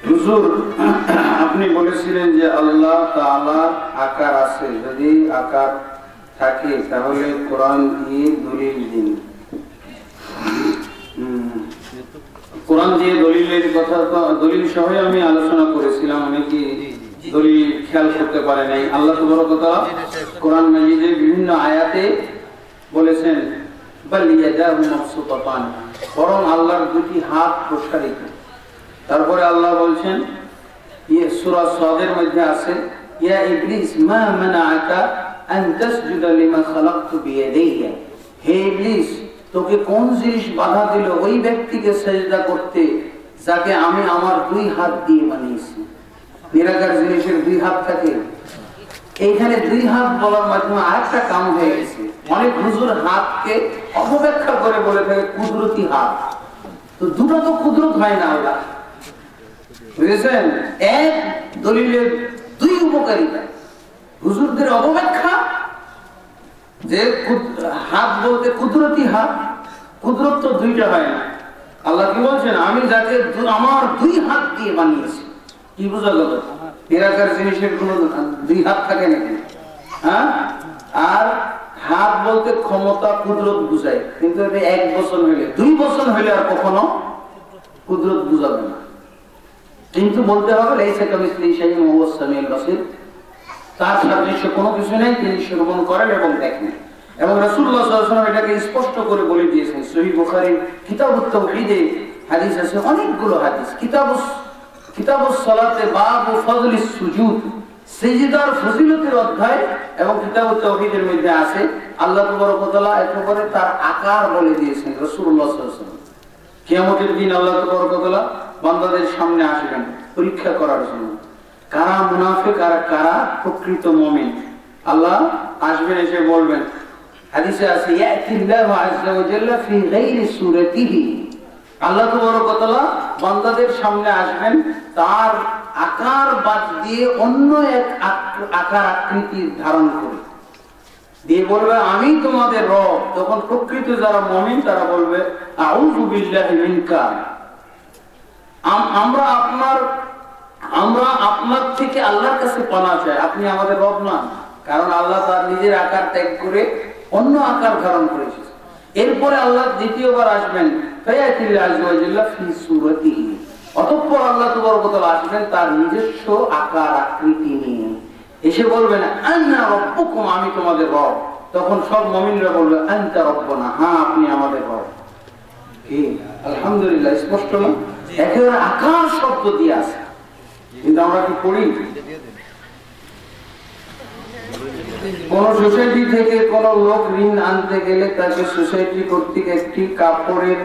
হুজুর, আপনি বলেছিলেন যে আল্লাহ তাআলার আকার আছে, যদি আকার থাকে তাহলে কোরআন দিয়ে দলিল দিন। কোরআন দিয়ে দলিলের কথা তো দলিল সহ আমি আলোচনা করেছিলাম, আমি কি দলিল খেয়াল করতে পারে নাই। আল্লাহ তাবারক ওয়া তাআলা কোরআন মাজিদে বিভিন্ন আয়াতে বলেছেন বাল ইয়াদাহু মাবসুতাতান, বরং আল্লাহর দুটি হাত প্রসারিত। তারপরে আল্লাহ বলছেন সূরা সাদের মধ্যে আছে ইয়া ইবলিস মা মানাআকা আন তাসজুদা লিমা খালাকতু বিয়াদাইয়া, হে ইবলিস তোকে কোন জিনিস বাধা দিল ওই ব্যক্তিকে সেজদা করতে যাকে আমি আমার দুই হাত দিয়ে বানিয়েছি। নিরাকার জিনিসের দুই হাত থাকে, এইখানে দুই হাত বলার মাধ্যমে আরেকটা কাম হয়ে গেছে। অনেক হুজুর হাতকে অপব্যাখ্যা করে বলে থাকে কুদরতি হাত, তো দুটো তো কুদরত হয় না আল্লাহ, বুঝেছেন? এক দলিলের দুই উপকারিতা। হুজুরদের অপব্যাখ্যা যে হাত বলতে কুদরতি হাত, কুদরত তো দুইটা হয় না। আল্লাহ কি বলছেন আমি যাকে আমার দুই হাত দিয়ে বানিয়েছি। কি বোঝা গেল? নিরাকার জিনিসের কোন দুই হাত থাকে নাকি? হ্যাঁ, আর হাত বলতে ক্ষমতা কুদরত বুঝায়, কিন্তু এটা এক বছর হইলে দুই বছর হইলে আর কখনো কুদরত বুঝাবে না। কিন্তু বলতে হবে লাইসা কামিসলিহি শাইউন ওয়া হুয়াস সামিউল বাসীর, তার সাদৃশ্য কোনো কিছু নেই, তিনি শ্রবণ করেন এবং দেখেন। এবং রাসূলুল্লাহ সাল্লাল্লাহু আলাইহি ওয়াসাল্লাম এটাকে স্পষ্ট করে বলে দিয়েছেন। সহিহ বুখারীর কিতাবুত তাওহীদে হাদিস আছে, অনেকগুলো হাদিস। কিতাবুস সালাতে বাবু ফাযলিস সুজুদ, সিজদার ফজিলতের অধ্যায়, এবং কিতাবুত তাওহীদের মধ্যে আছে আল্লাহ তাবারক ওয়া তাআলা একেবারে তার আকার বলে দিয়েছেন রাসূলুল্লাহ সাল্লাল্লাহু আলাইহি ওয়াসাল্লাম। কিয়ামতের দিন আল্লাহ তাবারক ওয়া তাআলা বান্দাদের সামনে আসবেন পরীক্ষা করার জন্য, কারা মুনাফিক আর কারা প্রকৃত মুমিন। আল্লাহ আসবেন, এসে বলবেন, হাদিসে আছে ইয়াতিল্লাহু আযজা ওয়া জাল্লা ফি গায়রি সূরাতিহি, আল্লাহ তাবারক ওয়া তাআলা বান্দাদের সামনে আসবেন তার আকার বাদ দিয়ে অন্য এক আকার আকৃতি ধারণ করে, দিয়ে বলবে আমি তোমাদের রব। তখন প্রকৃত যারা মুমিন তারা বলবে আউযু বিল্লাহি মিনকা, আমরা আপনার থেকে আল্লাহর কাছে পানাহ চাই, আপনি আমাদের রব না। কারণ আল্লাহ তার নিজের আকার ত্যাগ করে অন্য আকার ধারণ করেছে। এরপরে আল্লাহ দ্বিতীয়বার আসবেন অতঃপর আল্লাহ তাবারক ওয়া তাআলা আসবেন তার নিজস্ব আকার আকৃতি নিয়ে, এসে বলবেন আনা রব্বুকুম, আমি তোমাদের রব। তখন সব মুমিনরা বলবে আনতা রব্বুনা, হ্যাঁ আপনি আমাদের রব। কি আলহামদুলিল্লাহ, স্পষ্ট না? একেবারে আকার শব্দ দিয়ে আছে, কিন্তু আমরা কি করি? কোন সোসাইটি থেকে কোন লোক ঋণ আনতে গেলে তাকে সোসাইটি কর্তৃক একটি কাপড়ের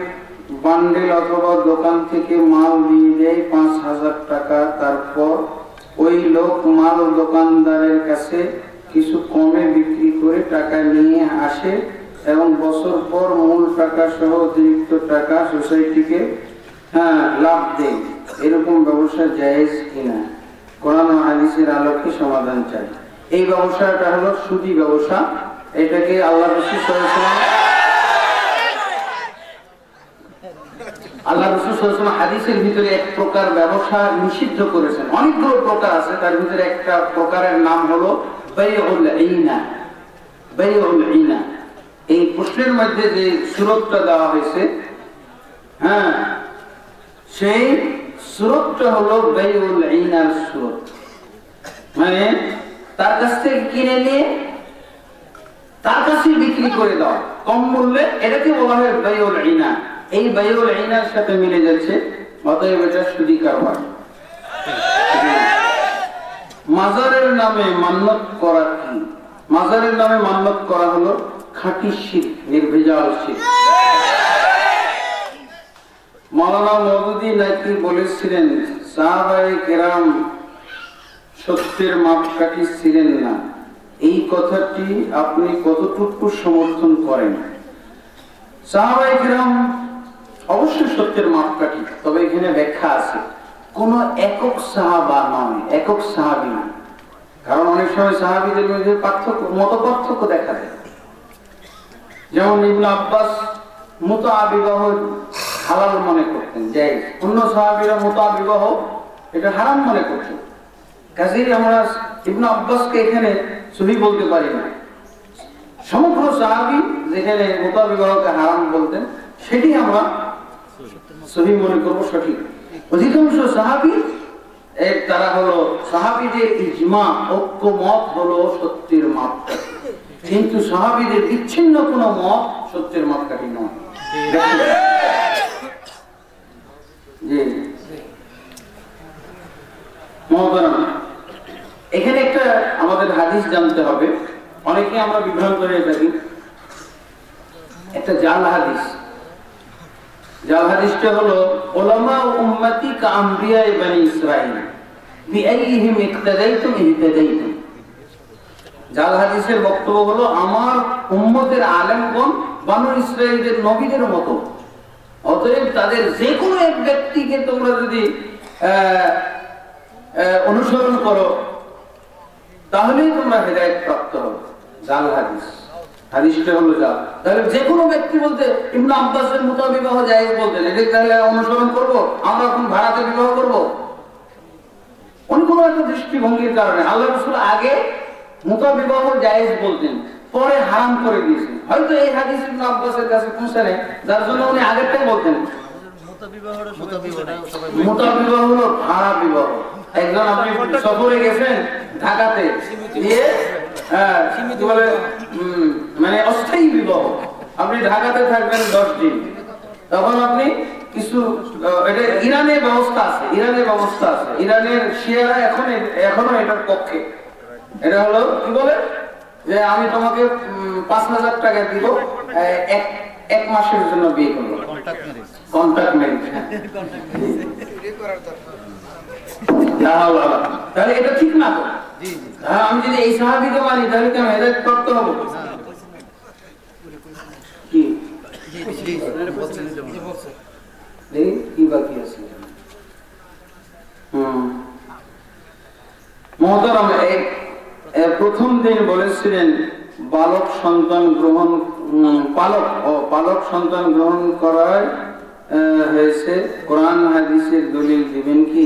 বান্ডেল অথবা দোকান থেকে মাল দিয়ে দেয় ৫,০০০ টাকা। তারপর ওই লোক মাল দোকানদারের কাছে কিছু কমে বিক্রি করে টাকা নিয়ে আসে এবং বছর পর মূল টাকা সহ অতিরিক্ত টাকা সোসাইটিকে লাভ দেয়। এরকম ব্যবসা জায়েজ কিনা? কোরআন ও হাদিসের আলোকে সমাধান চাই। এই ব্যবসাটা হলো সুদি ব্যবসা। এটাকে আল্লাহ রাসূল সাল্লাল্লাহু আলাইহি ওয়াসাল্লাম হাদিসের ভিতরে এক প্রকার ব্যবসা নিষিদ্ধ করেছেন। অনেকগুলো প্রকার আছে, তার ভিতরে একটা প্রকারের নাম হলো বাইউল ঈনা। বাইউল ঈনা, এই প্রশ্নের মধ্যে যে সূরাটা দেওয়া হয়েছে, হ্যাঁ, সেই সূরাটা হলো বাইউল ঈনার সূরা, মানে তার কাছ থেকে কিনে নিয়ে তার কাছে বিক্রি করে দাও কম মূল্যে, এটাকে বলা হয় বাইউল ঈনা। এই বাইউল ঈনার সাথে মিলে যাচ্ছে, অতএব এটা সুদি কারবার। মাজারের নামে মান্নত করা কি? মাজারের নামে মান্নত করা হলো খাঁটি শিরক, নির্ভেজাল শিরক। মাওলানা মওদুদী নাকি বলেছিলেন সাহাবায়ে কেরাম সত্যের মাপকাঠি ছিলেন না। এই কথাটি আপনি কতটুকু সমর্থন করেন? সাহাবায়ে কেরাম অবশ্যই সত্যের মাপকাঠি, তবে এখানে ব্যাখ্যা আছে, কোন একক সাহাবা নয়, একক সাহাবী না। কারণ অনেক সময় সাহাবীদের মধ্যে মত পার্থক্য দেখা যায়। যেমন ইবনে আব্বাস মুতা বিবাহ হালাল মনে করতেন, জায়েজ। অন্য সাহাবীরা মুতা বিবাহ এটা হারাম মনে করছেন। কাজেই আমরা ইবনে আব্বাসকে এখানে সহি বলতে পারি না। সমগ্র সাহাবী যেখানে মুতাবিবাহকে হারাম বলতেন সেটি আমরা সহি মনে করবো, সঠিক। অধিকাংশ সাহাবী তারা হলো সাহাবীদের ইজমা, ঐক্যমত হলো সত্যের মাপকাঠি, কিন্তু সাহাবীদের বিচ্ছিন্ন কোনো মত সত্যের মাপকাঠি নয়। এখানে একটা আমাদের হাদিস জানতে হবে, অনেকে আমরা বিভ্রান্ত হয়ে থাকি। একটা জাল হাদিস, জাল হাদিসটা হলো উলামা উম্মতি কা আমবিয়া বনি ইসরাঈল বিআইহিম ইক্তাদাইতুম ইহতাদাইতুম। জাল হাদিসের বক্তব্য হলো আমার উম্মতের আলেমগণ বনি ইসরাঈলের নবীদের মতো, অতএব তাদের যে কোনো এক ব্যক্তিকে তোমরা যদি অনুসরণ করো তাহলেই তোমরা হেদায়েত প্রাপ্ত হবে। জাল হাদিস, হাদিসটা হলো জাল। তাহলে যে কোনো ব্যক্তি বলতে ইবনে আব্বাসের মুতাবিবাহ জায়েজ বলতেন, এটা তাহলে অনুসরণ করব, আমরা এখন ভাড়াতে বিবাহ করব? উনি কোনো একটা দৃষ্টিভঙ্গির কারণে আল্লাহ রাসূল আগে মুতাবিবাহ জায়েজ বলতেন, পরে হারাম করে দিয়েছেন। হয়তো এই হাদিস ইবনে আব্বাসের কাছে পৌঁছে নেই, যার জন্য উনি আগেরটাই বলতেন। মুতাবিবাহ হলো ভাড়া বিবাহ। একজন আপনি সফরে গেছেন ঢাকাতে, গিয়ে মানে অস্থায়ী বিবাহ, আপনি ঢাকাতে থাকবেন 10 দিন, তখন আপনি কিছু, এটা ইরানের ব্যবস্থা আছে, ইরানের শিয়ারা এখনো এটার পক্ষে। এটা হলো কি বলে যে আমি তোমাকে 5,000 টাকা দিব, এক মাসের জন্য বিয়ে করবো, কন্ট্রাক্ট ম্যারেজ। তাহলে এটা ঠিক না তো? আমি যদি এই সাহাবীকে মানি তাহলে কি আমি হেদায়েত প্রাপ্ত হব? কি কি বাকি আছে? মুহতারাম, প্রথম দিন বলেছিলেন পালক সন্তান গ্রহণ করার হয়েছে, কোরআন হাদিসের দলিল দিবেন কি?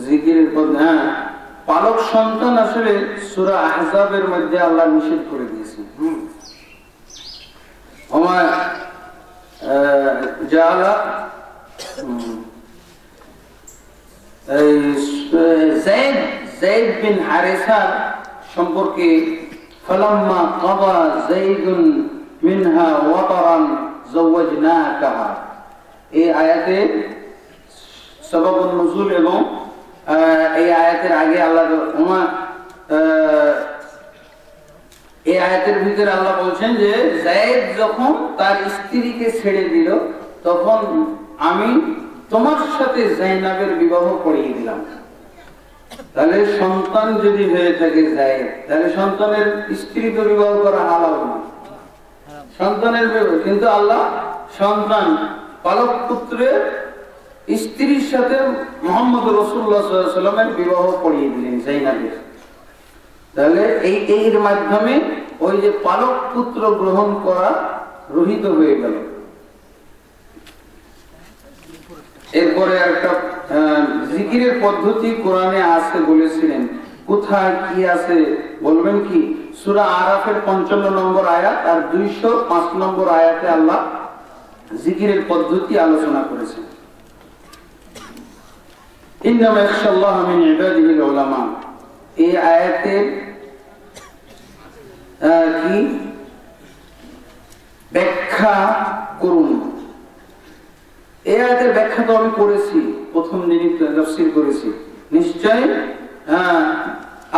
জিকিরের পদ, হ্যাঁ, পালক সন্তান আসলে সূরা আহজাবের মধ্যে আল্লাহ নিষেধ করে দিয়েছেন। যায়েদ বিন হারিসা সম্পর্কে ফালাম্মা কাদা যায়েদুন মিনহা ওয়াতারান যাওয়াজনাকাহা, এই আয়াতে সাবাবুন নুজুল এবং এই আয়াতের আগে আল্লাহ এই আয়াতের ভিতরে আল্লাহ বলছেন যে যায়েদ যখন তার স্ত্রীকে ছেড়ে দিল তখন আমি তোমার সাথে যায়েনাবের বিবাহ করিয়ে দিলাম। তাহলে সন্তান যদি হয়ে থাকে যায়েদ, তাহলে সন্তানের স্ত্রী তো বিবাহ করা হালাল না, সন্তানের বিবাহ। কিন্তু আল্লাহ সন্তান পালক পুত্রের স্ত্রীর সাথে মুহাম্মদ রাসূলুল্লাহ সাল্লাল্লাহু আলাইহি ওয়াসাল্লামের বিবাহ পড়িয়ে দিলেন যায়েনাবের। তাহলে এর মাধ্যমে ওই যে পালক পুত্র গ্রহণ করা রহিত হয়ে গেল। এরপরে একটা জিকিরের পদ্ধতি কোরআনে আছে বলেছিলেন, কোথায় কি আছে বলবেন কি? সূরা আরাফের 55 নম্বর আয়াত আর 205 নম্বর আয়াতে আল্লাহ জিকিরের পদ্ধতি আলোচনা করেছেন। ইন্নামা ইয়াখশাল্লাহা মিন ইবাদিহিল উলামা, এই আয়াতের কি ব্যাখ্যা করুন। এই আয়াতের ব্যাখ্যা তো আমি করেছি, প্রথম দিনই তাফসীর করেছি। নিশ্চয়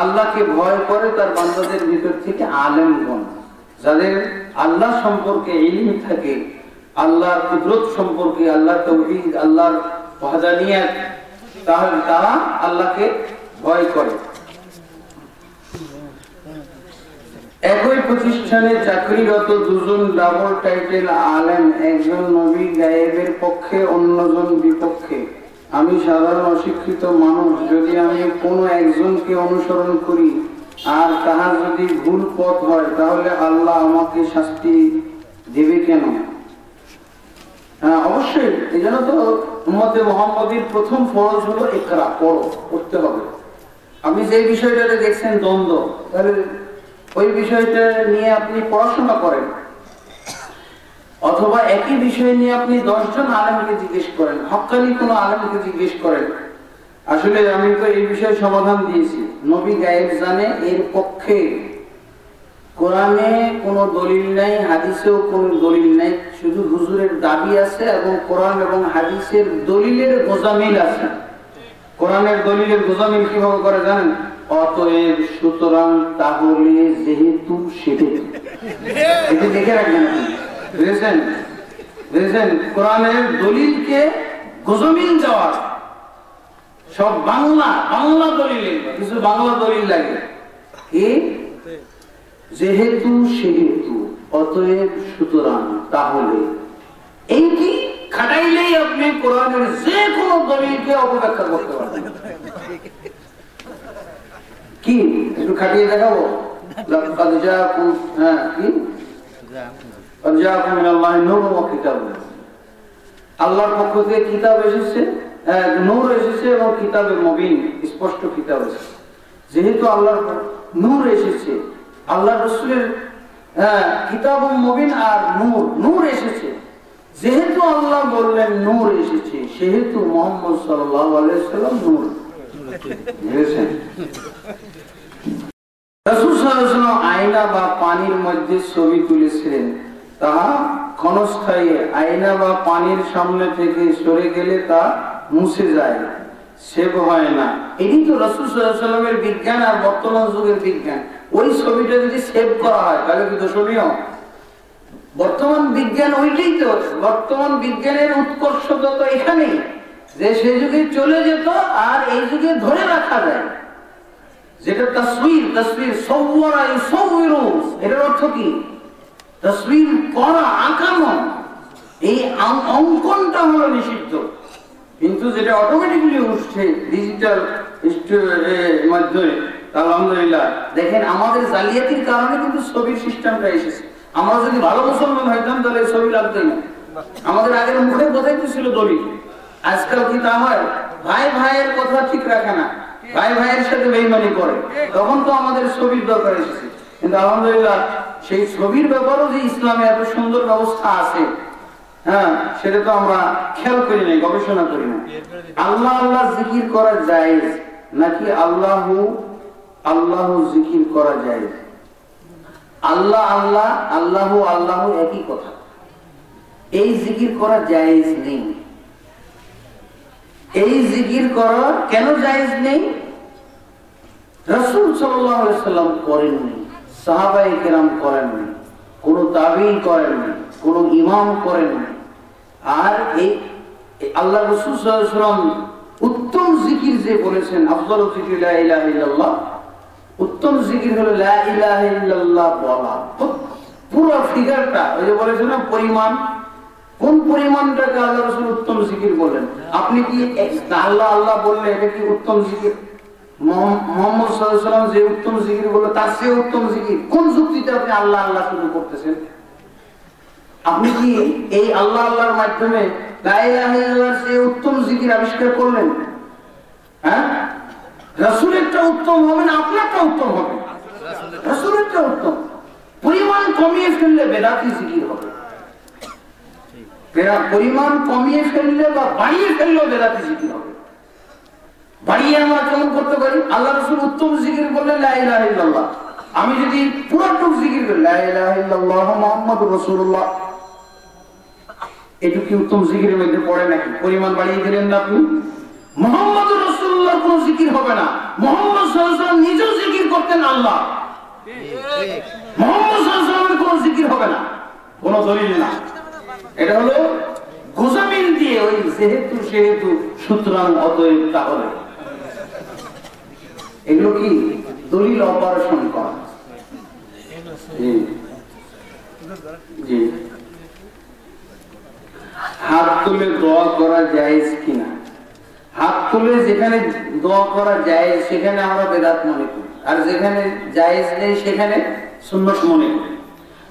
আল্লাহকে ভয় করে তার বান্দাদের ভিতর থেকে আলেমগণ, যাদের আল্লাহ সম্পর্কে ইলম থাকে, আল্লাহর কুদরত সম্পর্কে, আল্লাহর তাওহীদ, আল্লাহর ওয়াহদানিয়াত, তাহলে তারা আল্লাহকে ভয় করে। একই প্রতিষ্ঠানে চাকরিরত দুজন ডাবল টাইটেল আলেম, একজন নবী গায়েবের পক্ষে, অন্যজন বিপক্ষে। আমি সাধারণ অশিক্ষিত মানুষ, যদি আমি কোনো একজনকে অনুসরণ করি আর তাহা যদি ভুল পথ হয় তাহলে আল্লাহ আমাকে শাস্তি দেবে কেন? হ্যাঁ অবশ্যই, এই জন্য তো উম্মতে মুহাম্মাদীর প্রথম ফরজ হলো ইকরা, পড়ো, পড়তে হবে। আপনি যে বিষয়টাতে দেখছেন দ্বন্দ্ব, তাহলে ওই বিষয়টা নিয়ে আপনি পড়াশোনা করেন, অথবা একই বিষয় নিয়ে আপনি 10 জন আলেমকে জিজ্ঞেস করেন, হক্কানি কোনো আলেমকে জিজ্ঞেস করেন। আসলে আমি তো এই বিষয়ে সমাধান দিয়েছি, নবী গায়েব জানে, এর পক্ষে কোরআনে কোনো দলিল নাই, হাদিসেও কোনো দলিল নাই, শুধু হুজুরের দাবি আছে এবং কোরআন এবং হাদিসের দলিলের গোজামিল আছে। কোরআনের দলিলের গোজামিল কিভাবে করে জানেন? অতএব, সুতরাং, তাহলে, যেহেতু, সেহেতু, এটি দেখে রাখবেন। বুঝেছেন? বুঝেছেন? কোরআনের দলিলকে গোজামিল দেওয়া সব বাংলা দলিল, কিছু বাংলা দলিল লাগে। এই যেহেতু, সেহেতু, অতএব, সুতরাং, তাহলে, এইটি খাটাইলেই আপনি কোরআনের যে কোনো দলিলকে অপব্যাখ্যা করতে পারবেন। কি একটু খাটিয়ে দেখাবো? আল্লাহর পক্ষ থেকে কিতাব এসেছে, নূর এসেছে এবং কিতাবে মুবিন, স্পষ্ট কিতাব এসেছে। যেহেতু আল্লাহর নূর এসেছে, আল্লাহ রাসূলের কিতাব মুবিন আর নূর এসেছে, যেহেতু আল্লাহ বললেন নূর এসেছে, সেহেতু মুহাম্মদ সাল্লাল্লাহু আলাইহি ওয়াসাল্লাম নূর। বুঝেছেন? রাসূল সাল্লাল্লাহু আলাইহি ওয়াসাল্লাম আয়না বা পানির মধ্যে ছবি তুলেছিলেন, তাহা ক্ষণস্থায়ী। আয়না বা পানির সামনে থেকে সরে গেলে তা মুছে যায়, সেভ হয় না। এটি তো রাসূল সাল্লাল্লাহু আলাইহি ওয়াসাল্লামের বিজ্ঞান আর বর্তমান যুগের বিজ্ঞান। ওই ছবিটা যদি সেভ করা হয় তাহলে কি দোষণীয়? বর্তমান বিজ্ঞান ওইটাই তো, বর্তমান বিজ্ঞানের উৎকর্ষতা তো এখানেই, যে সে যুগে চলে যেত আর এই যুগে ধরে রাখা যায়। যেটা তাসবির, সাওয়ারা ইউসাউবিরু, এর অর্থ কি? তাসবির করা, আঁকানো, এই অঙ্কনটা হলো নিষিদ্ধ। কিন্তু যেটা অটোমেটিক্যালি উঠছে ডিজিটাল মাধ্যমে, আলহামদুলিল্লাহ। দেখেন আমাদের জালিয়াতির কারণে কিন্তু ছবির সিস্টেমটা এসেছে। আমরা যদি ভালো মুসলমান হইতাম তাহলে ছবি লাগতো না। আমাদের আগের মুখের কথাই তো ছিল দলিল। আজকাল কি তা হয়? ভাই ভাইয়ের কথা ঠিক রাখে না, ভাই ভাইয়ের সাথে বেঈমানি করে, তখন তো আমাদের ছবির দরকার এসেছে। কিন্তু আলহামদুলিল্লাহ সেই ছবির ব্যাপারেও যে ইসলামে এত সুন্দর ব্যবস্থা আছে, হ্যাঁ, সেটা তো আমরা খেয়াল করি নাই, গবেষণা করি না। আল্লাহ আল্লাহ জিকির করা জায়েজ নাকি আল্লাহ জিকির করা জায়েজ? আল্লাহ আল্লাহ, আল্লাহ একই কথা। এই জিকির করা জায়েজ নেই। এই জিকির করা কেন জায়েজ নেই? রাসূল সাল্লাল্লাহু আলাইহি ওয়াসাল্লাম করেননি, সাহাবায়ে কেরাম করেননি, কোন তাবেঈ করেননি, কোন ইমাম করেননি। আর এই আল্লাহ রাসূল সাল্লাল্লাহু আলাইহি ওয়াসাল্লাম উত্তম জিকির যে বলেছেন, আফদালু যিকরি লা ইলাহা ইল্লাল্লাহ, উত্তম জিকির হলো লা ইলাহা ইল্লাল্লাহ বলা। পুরো ফিগারটা ওই যে বলেছেন না, পরিমাণ, কোন পরিমাণটাকে আল্লাহ রাসূল উত্তম জিকির বলেন? আপনি কি আল্লাহ আল্লাহ বললে এটা কি উত্তম জিকির? মুহাম্মদ সাল্লাল্লাহু আলাইহি ওয়াসাল্লাম যে উত্তম জিকির বলল তার চেয়ে উত্তম জিকির কোন যুক্তিতে আপনি আল্লাহ আল্লাহ শুরু করতেছেন? আপনি কি এই আল্লাহ আল্লাহর মাধ্যমে লা ইলাহা ইল্লাল্লাহর চেয়ে উত্তম জিকির আবিষ্কার করলেন? হ্যাঁ, রাসূলেরটা উত্তম হবে না আপনারটা উত্তম হবে? রাসূলেরটা উত্তম। পরিমাণ কমিয়ে ফেললে বেদাতি জিকির হবে, পরিমাণ কমিয়ে ফেললে বা বাড়িয়ে ফেললেও বেদাতি জিকির হবে। বাড়িয়ে আমরা কেমন করতে পারি? আল্লাহ রাসূল উত্তম জিকির বললেন লা ইলাহা ইল্লাল্লাহ, আমি যদি পুরোটুক জিকির করি লা ইলাহা ইল্লাল্লাহ মুহাম্মাদুর রাসূলুল্লাহ, এটা কি উত্তম জিকিরের মধ্যে পড়ে নাকি? পরিমাণ বাড়িয়ে দিলেন না আপনি। মুহাম্মাদুর রাসূলুল্লাহ কোন জিকির হবে না। মুহাম্মদ সাল্লাল্লাহু আলাইহি ওয়াসাল্লাম নিজেও জিকির করতেন আল্লাহ, মুহাম্মদ সাল্লাল্লাহু আলাইহি ওয়াসাল্লামের কোন জিকির হবে না, কোন দলিল না। এটা হলো গোজামিল দিয়ে ওই যেহেতু সেহেতু সুতরাং অতএব তাহলে, এগুলো কি দলিল অপারেশন করা। জি, হাত তুলে দোয়া করা জায়েজ কিনা? হাত তুলে যেখানে দোয়া করা জায়েজ সেখানে আমরা বেদাত মনে করি, আর যেখানে জায়েজ নেই সেখানে সুন্নত মনে করি।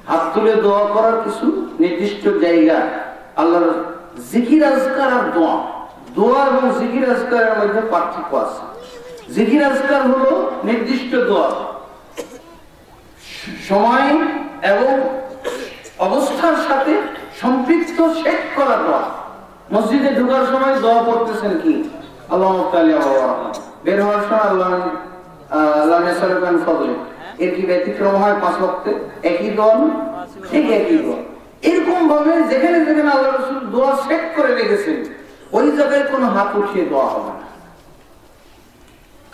হাত তুলে দোয়া করার কিছু নির্দিষ্ট জায়গা আল্লাহর জিকির আজকার আর দোয়া, দোয়া এবং জিকির আজকারের মধ্যে পার্থক্য আছে। জিকির আজকার হলো নির্দিষ্ট দোয়া, সময় এবং অবস্থার সাথে সম্পৃক্ত সেট করা দোয়া। মসজিদে ঢোকার সময় দোয়া পড়তেছেন কি? আল্লাহ বের হওয়ার সময় আল্লাহ ফজলে, এর কি ব্যতিক্রম হয়? 5 ওয়াক্তে একই দোয়া, ঠিক একই দোয়া। এরকম ভাবে যেখানে যেখানে আল্লাহ রাসূল দোয়া সেট করে রেখেছেন, ওই জায়গায় কোনো হাত উঠিয়ে দোয়া হবে না।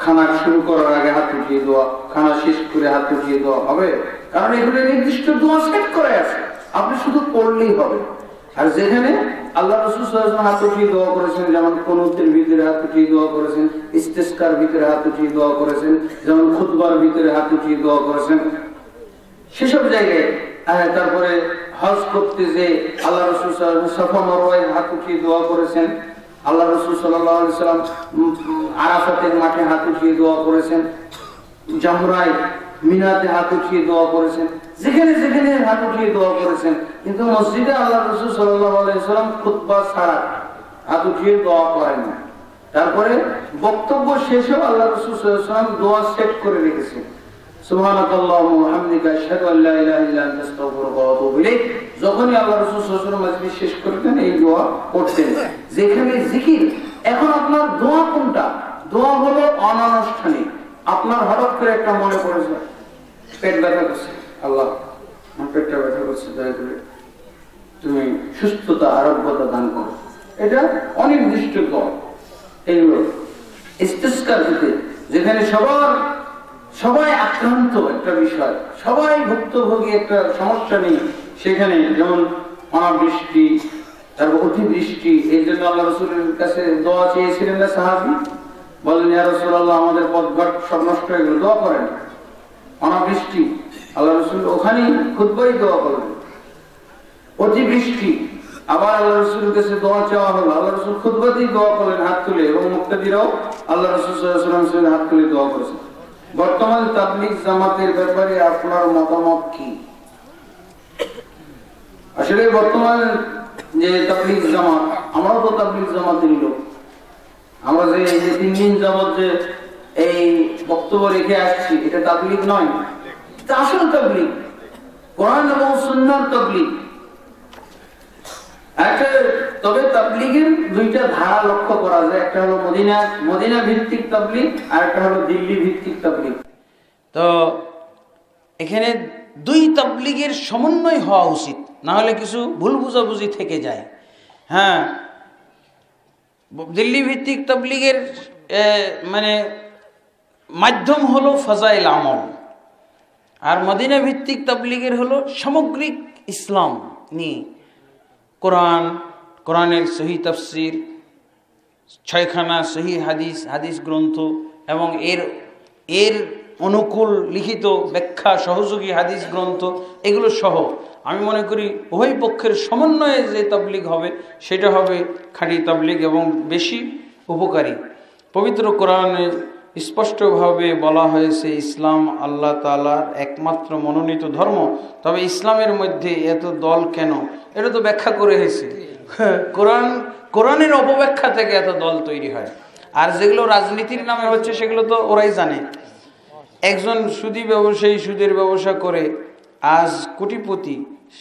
খানা শুরু করার আগে হাত উঠিয়ে দোয়া, খানা শেষ করে হাত উঠিয়ে দোয়া হবে, কারণ এগুলো নির্দিষ্ট দোয়া সেট করে আছে, আপনি শুধু পড়লেই হবে। আর যেখানে আল্লাহ রাসূল সাল্লাল্লাহু আলাইহি ওয়াসাল্লাম হাত উঠিয়ে দোয়া করেছেন, যেমন কুনুতের ভিতরে হাত উঠিয়ে দোয়া করেছেন, ইস্তিসকার ভিতরে হাত উঠিয়ে দোয়া করেছেন, যেমন খুতবার ভিতরে হাত উঠিয়ে দোয়া করেছেন, সেসব জায়গায়। তারপরে হজ করতে যে আল্লাহ রাসূল সাল্লাল্লাহু আলাইহি ওয়াসাল্লাম সাফা মারওয়ায় হাত উঠিয়ে দোয়া করেছেন, আল্লাহ রাসূল সাল্লাল্লাহু আলাইহি ওয়াসাল্লাম আরাফাতের মাঠে হাত উঠিয়ে দোয়া করেছেন, জামরায় মিনাতে হাত উঠিয়ে দোয়া করেছেন, যেখানে যেখানে হাত উঠিয়ে দোয়া করেছেন। কিন্তু মসজিদে আল্লাহ রাসূল সাল্লাল্লাহু আলাইহি ওয়াসাল্লাম খুতবা ছাড়া হাত উঠিয়ে দোয়া করেন না। তারপরে বক্তব্য শেষেও আল্লাহ রাসূল সাল্লাল্লাহু আলাইহি ওয়াসাল্লাম দোয়া সেট করে রেখেছেন, সুবহানাকাল্লাহুম্মা ওয়া বিহামদিকা আশহাদু আল্লা ইলাহা ইল্লা আনতা আস্তাগফিরুকা ওয়া আতুবু ইলাইক। যখনই আল্লাহ রাসূল সাল্লাল্লাহু আলাইহি ওয়াসাল্লাম মজলিস শেষ করতেন এই দোয়া পড়তেন। যেখানে জিকির, এখন আপনার দোয়া কোনটা? দোয়া হলো অনানুষ্ঠানিক। আপনার হঠাৎ করে একটা মনে পড়েছে, পেট ব্যথা করছে, আল্লাহ আমার পেটটা ব্যথা করছে, দয়া করে তুমি সুস্থতা আরোগ্যতা দান করো, এটা অনির্দিষ্ট দোয়া। এইগুলো ইস্তিসকার দিতে, যেখানে সবাই আক্রান্ত একটা বিষয়, সবাই ভুক্তভোগী একটা সমস্যা নেই, সেখানে যেমন অনাবৃষ্টি, তারপর অতিবৃষ্টি, এই জন্য আল্লাহ রাসূলের কাছে দোয়া চেয়েছিলেন না সাহাবী? বলেন, ইয়া রাসূলুল্লাহ আমাদের পথঘাট সব নষ্ট হয়ে গেল, দোয়া করেন। অনাবৃষ্টি, আল্লাহ রাসূল ওখানেই খুতবায় দোয়া করলেন। অতিবৃষ্টি, আবার আল্লাহ রাসূলের কাছে দোয়া চাওয়া হলো, আল্লাহ রাসূল খুতবাতেই দোয়া করলেন হাত তুলে, এবং মুক্তাদিরাও আল্লাহ রাসূল সাল্লাল্লাহু আলাইহি ওয়াসাল্লামের হাত তুলে দোয়া করেছেন। বর্তমান তাবলীগ জামাতের ব্যাপারে আপনার মতামত কি? আসলে বর্তমান যে তাবলীগ জামাত, আমরাও তো তাবলীগ জামাতের লোক, আমরা যে 3 দিন যাবত যে এই বক্তব্য রেখে আসছি, এটা তাবলীগ নয়, এটা আসল তাবলীগ, কোরআন এবং সুন্নাহর তাবলীগ। তবে তাবলীগের 2টা ধারা লক্ষ্য করা যায়, একটা হলো মদিনা ভিত্তিক তাবলীগ, আর একটা হলো দিল্লি ভিত্তিক তাবলীগ। তো এখানে 2 তাবলীগের সমন্বয় হওয়া উচিত, না হলে কিছু ভুল বুঝাবুঝি থেকে যায়। হ্যাঁ, দিল্লি ভিত্তিক তাবলীগের মানে মাধ্যম হলো ফাজাইল আমল, আর মদিনা ভিত্তিক তাবলীগের হলো সামগ্রিক ইসলাম নিয়ে কোরআনের সহি তাফসির, 6খানা সহি হাদিস গ্রন্থ এবং এর অনুকূল লিখিত ব্যাখ্যা সহযোগী হাদিস গ্রন্থ, এগুলো সহ আমি মনে করি উভয় পক্ষের সমন্বয়ে যে তাবলীগ হবে সেটা হবে খাঁটি তাবলীগ এবং বেশি উপকারী। পবিত্র কোরআনে স্পষ্টভাবে বলা হয়েছে ইসলাম আল্লাহ তাআলার একমাত্র মনোনীত ধর্ম। তবে ইসলামের মধ্যে এত দল কেন, এটা তো ব্যাখ্যা করে হয়েছে। কোরআনের অপব্যাখ্যা থেকে এত দল তৈরি হয়। আর যেগুলো রাজনীতির নামে হচ্ছে সেগুলো তো ওরাই জানে। একজন সুদী ব্যবসায়ী সুদের ব্যবসা করে আজ কোটিপতি,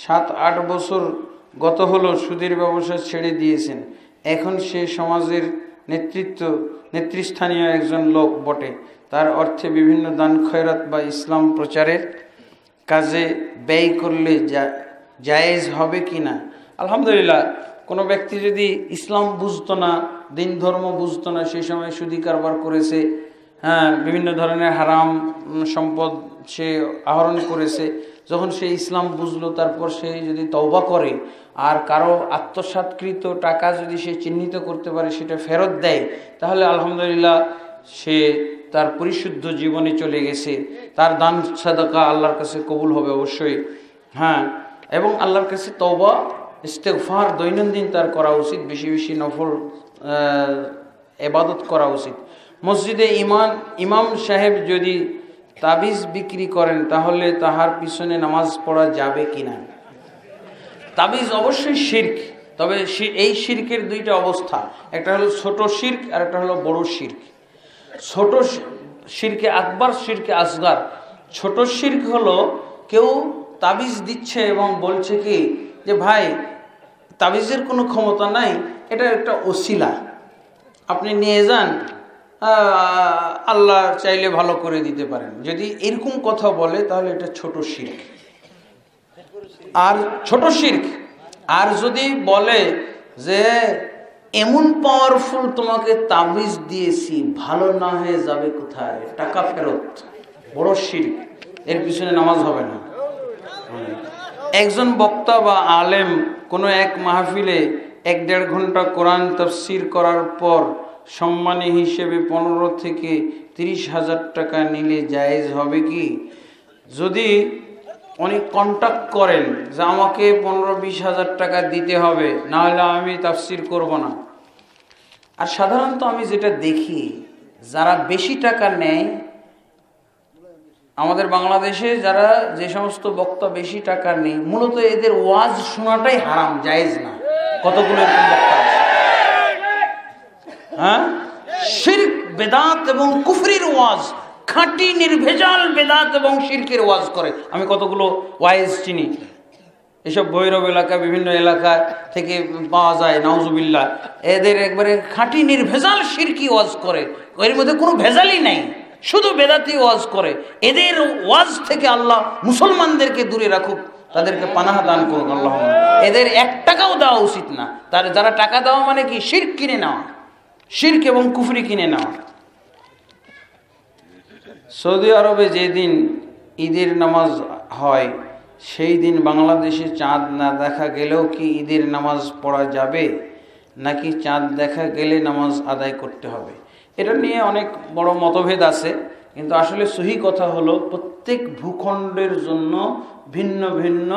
7-8 বছর গত হলো সুদের ব্যবসা ছেড়ে দিয়েছেন। এখন সে সমাজের নেতৃস্থানীয় একজন লোক বটে। তার অর্থে বিভিন্ন দান খয়রাত বা ইসলাম প্রচারের কাজে ব্যয় করলে জায়েজ হবে কি না? আলহামদুলিল্লাহ, কোনো ব্যক্তি যদি ইসলাম বুঝতো না, দিন ধর্ম বুঝতো না, সেই সময় সুদী কারবার করেছে, হ্যাঁ, বিভিন্ন ধরনের হারাম সম্পদ সে আহরণ করেছে, যখন সে ইসলাম বুঝলো তারপর সে যদি তওবা করে আর কারো আত্মসাৎকৃত টাকা যদি সে চিহ্নিত করতে পারে, সেটা ফেরত দেয়, তাহলে আলহামদুলিল্লাহ সে তার পরিশুদ্ধ জীবনে চলে গেছে। তার দান সাদাকা আল্লাহর কাছে কবুল হবে অবশ্যই। হ্যাঁ, এবং আল্লাহর কাছে তওবা ইস্তেগফার দৈনন্দিন তার করা উচিত, বেশি বেশি নফল ইবাদত করা উচিত। মসজিদে ইমাম সাহেব যদি তাবিজ বিক্রি করেন তাহলে তাহার পিছনে নামাজ পড়া যাবে কিনা? তাবিজ অবশ্যই শিরক, তবে এই শিরকের দুইটা অবস্থা, একটা হলো ছোট শিরক আর একটা হলো বড় শিরক। ছোট শিরকে আকবার, শিরকে আসগার। ছোট শিরক হলো কেউ তাবিজ দিচ্ছে এবং বলছে কি যে ভাই তাবিজের কোনো ক্ষমতা নাই, এটা একটা ওসিলা, আপনি নিয়ে যান, আল্লাহ চাইলে ভালো করে দিতে পারেন। যদি এরকম কথা বলে তাহলে এটা ছোট শিরক আর ছোট শিরক। আর যদি বলে যে এমন পাওয়ারফুল তোমাকে তাবিজ দিয়েছি, ভালো না হয়ে যাবে কোথায়, টাকা ফেরত, বড় শিরক, এর পিছনে নামাজ হবে না। একজন বক্তা বা আলেম কোনো এক মাহফিলে 1-1.5 ঘন্টা কোরআন তাফসীর করার পর সম্মানী হিসেবে 15 থেকে 30 হাজার টাকা নিলে জায়েজ হবে কি? যদি উনি কন্ট্যাক্ট করেন যে আমাকে 15-20 হাজার টাকা দিতে হবে, না হলে আমি তাফসীর করব না। আর সাধারণত আমি যেটা দেখি, যারা বেশি টাকা নেয় আমাদের বাংলাদেশে, যারা যে সমস্ত বক্তা বেশি টাকা নেই, মূলত এদের ওয়াজ শোনাটাই হারাম, জায়েজ না। কতগুলো এরকম বক্তা আছে, হ্যাঁ, শিরক, বেদাত এবং কুফরির ওয়াজ, খাঁটি নির্ভেজাল বেদাত এবং শিরকের ওয়াজ করে। আমি কতগুলো ওয়াইজ চিনি, এসব ভৈরব এলাকা, বিভিন্ন এলাকা থেকে পাওয়া যায়, নাউজুবিল্লাহ। এদের একবারে খাঁটি নির্ভেজাল শিরকি ওয়াজ করে, এর মধ্যে কোনো ভেজালই নাই, শুধু বেদাতি ওয়াজ করে। এদের ওয়াজ থেকে আল্লাহ মুসলমানদেরকে দূরে রাখুক, তাদেরকে পানাহ দান করুক আল্লাহ। এদের 1 টাকাও দেওয়া উচিত না। যারা টাকা দেওয়া মানে কি? শিরক কিনে নেওয়া, শিরক এবং কুফরি কিনে নেওয়া। সৌদি আরবে যেদিন ঈদের নামাজ হয়, সেই দিন বাংলাদেশে চাঁদ না দেখা গেলেও কি ঈদের নামাজ পড়া যাবে, নাকি চাঁদ দেখা গেলে নামাজ আদায় করতে হবে? এটা নিয়ে অনেক বড় মতভেদ আছে, কিন্তু আসলে সহি কথা হলো প্রত্যেক ভূখণ্ডের জন্য ভিন্ন ভিন্ন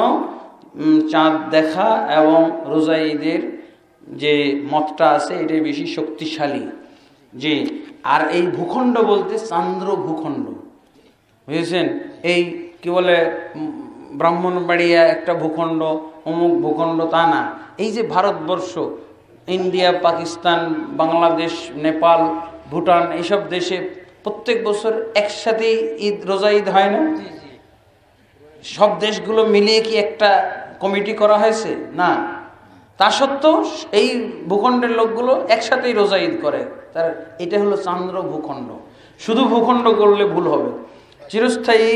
চাঁদ দেখা এবং রোজা ঈদের যে মতটা আছে এটাই বেশি শক্তিশালী। যে আর এই ভূখণ্ড বলতে চান্দ্র ভূখণ্ড, বুঝেছেন? এই কি বলে ব্রাহ্মণবাড়িয়া একটা ভূখণ্ড, অমুক ভূখণ্ড, তা না। এই যে ভারতবর্ষ, ইন্ডিয়া, পাকিস্তান, বাংলাদেশ, নেপাল, ভুটান, এইসব দেশে প্রত্যেক বছর একসাথেই রোজা ঈদ হয় না? সব দেশগুলো মিলিয়ে কি একটা কমিটি করা হয়েছে? না। তা সত্ত্বেও এই ভূখণ্ডের লোকগুলো একসাথেই রোজা ঈদ করে। তার এটা হলো চান্দ্র ভূখণ্ড। শুধু ভূখণ্ড করলে ভুল হবে। চিরস্থায়ী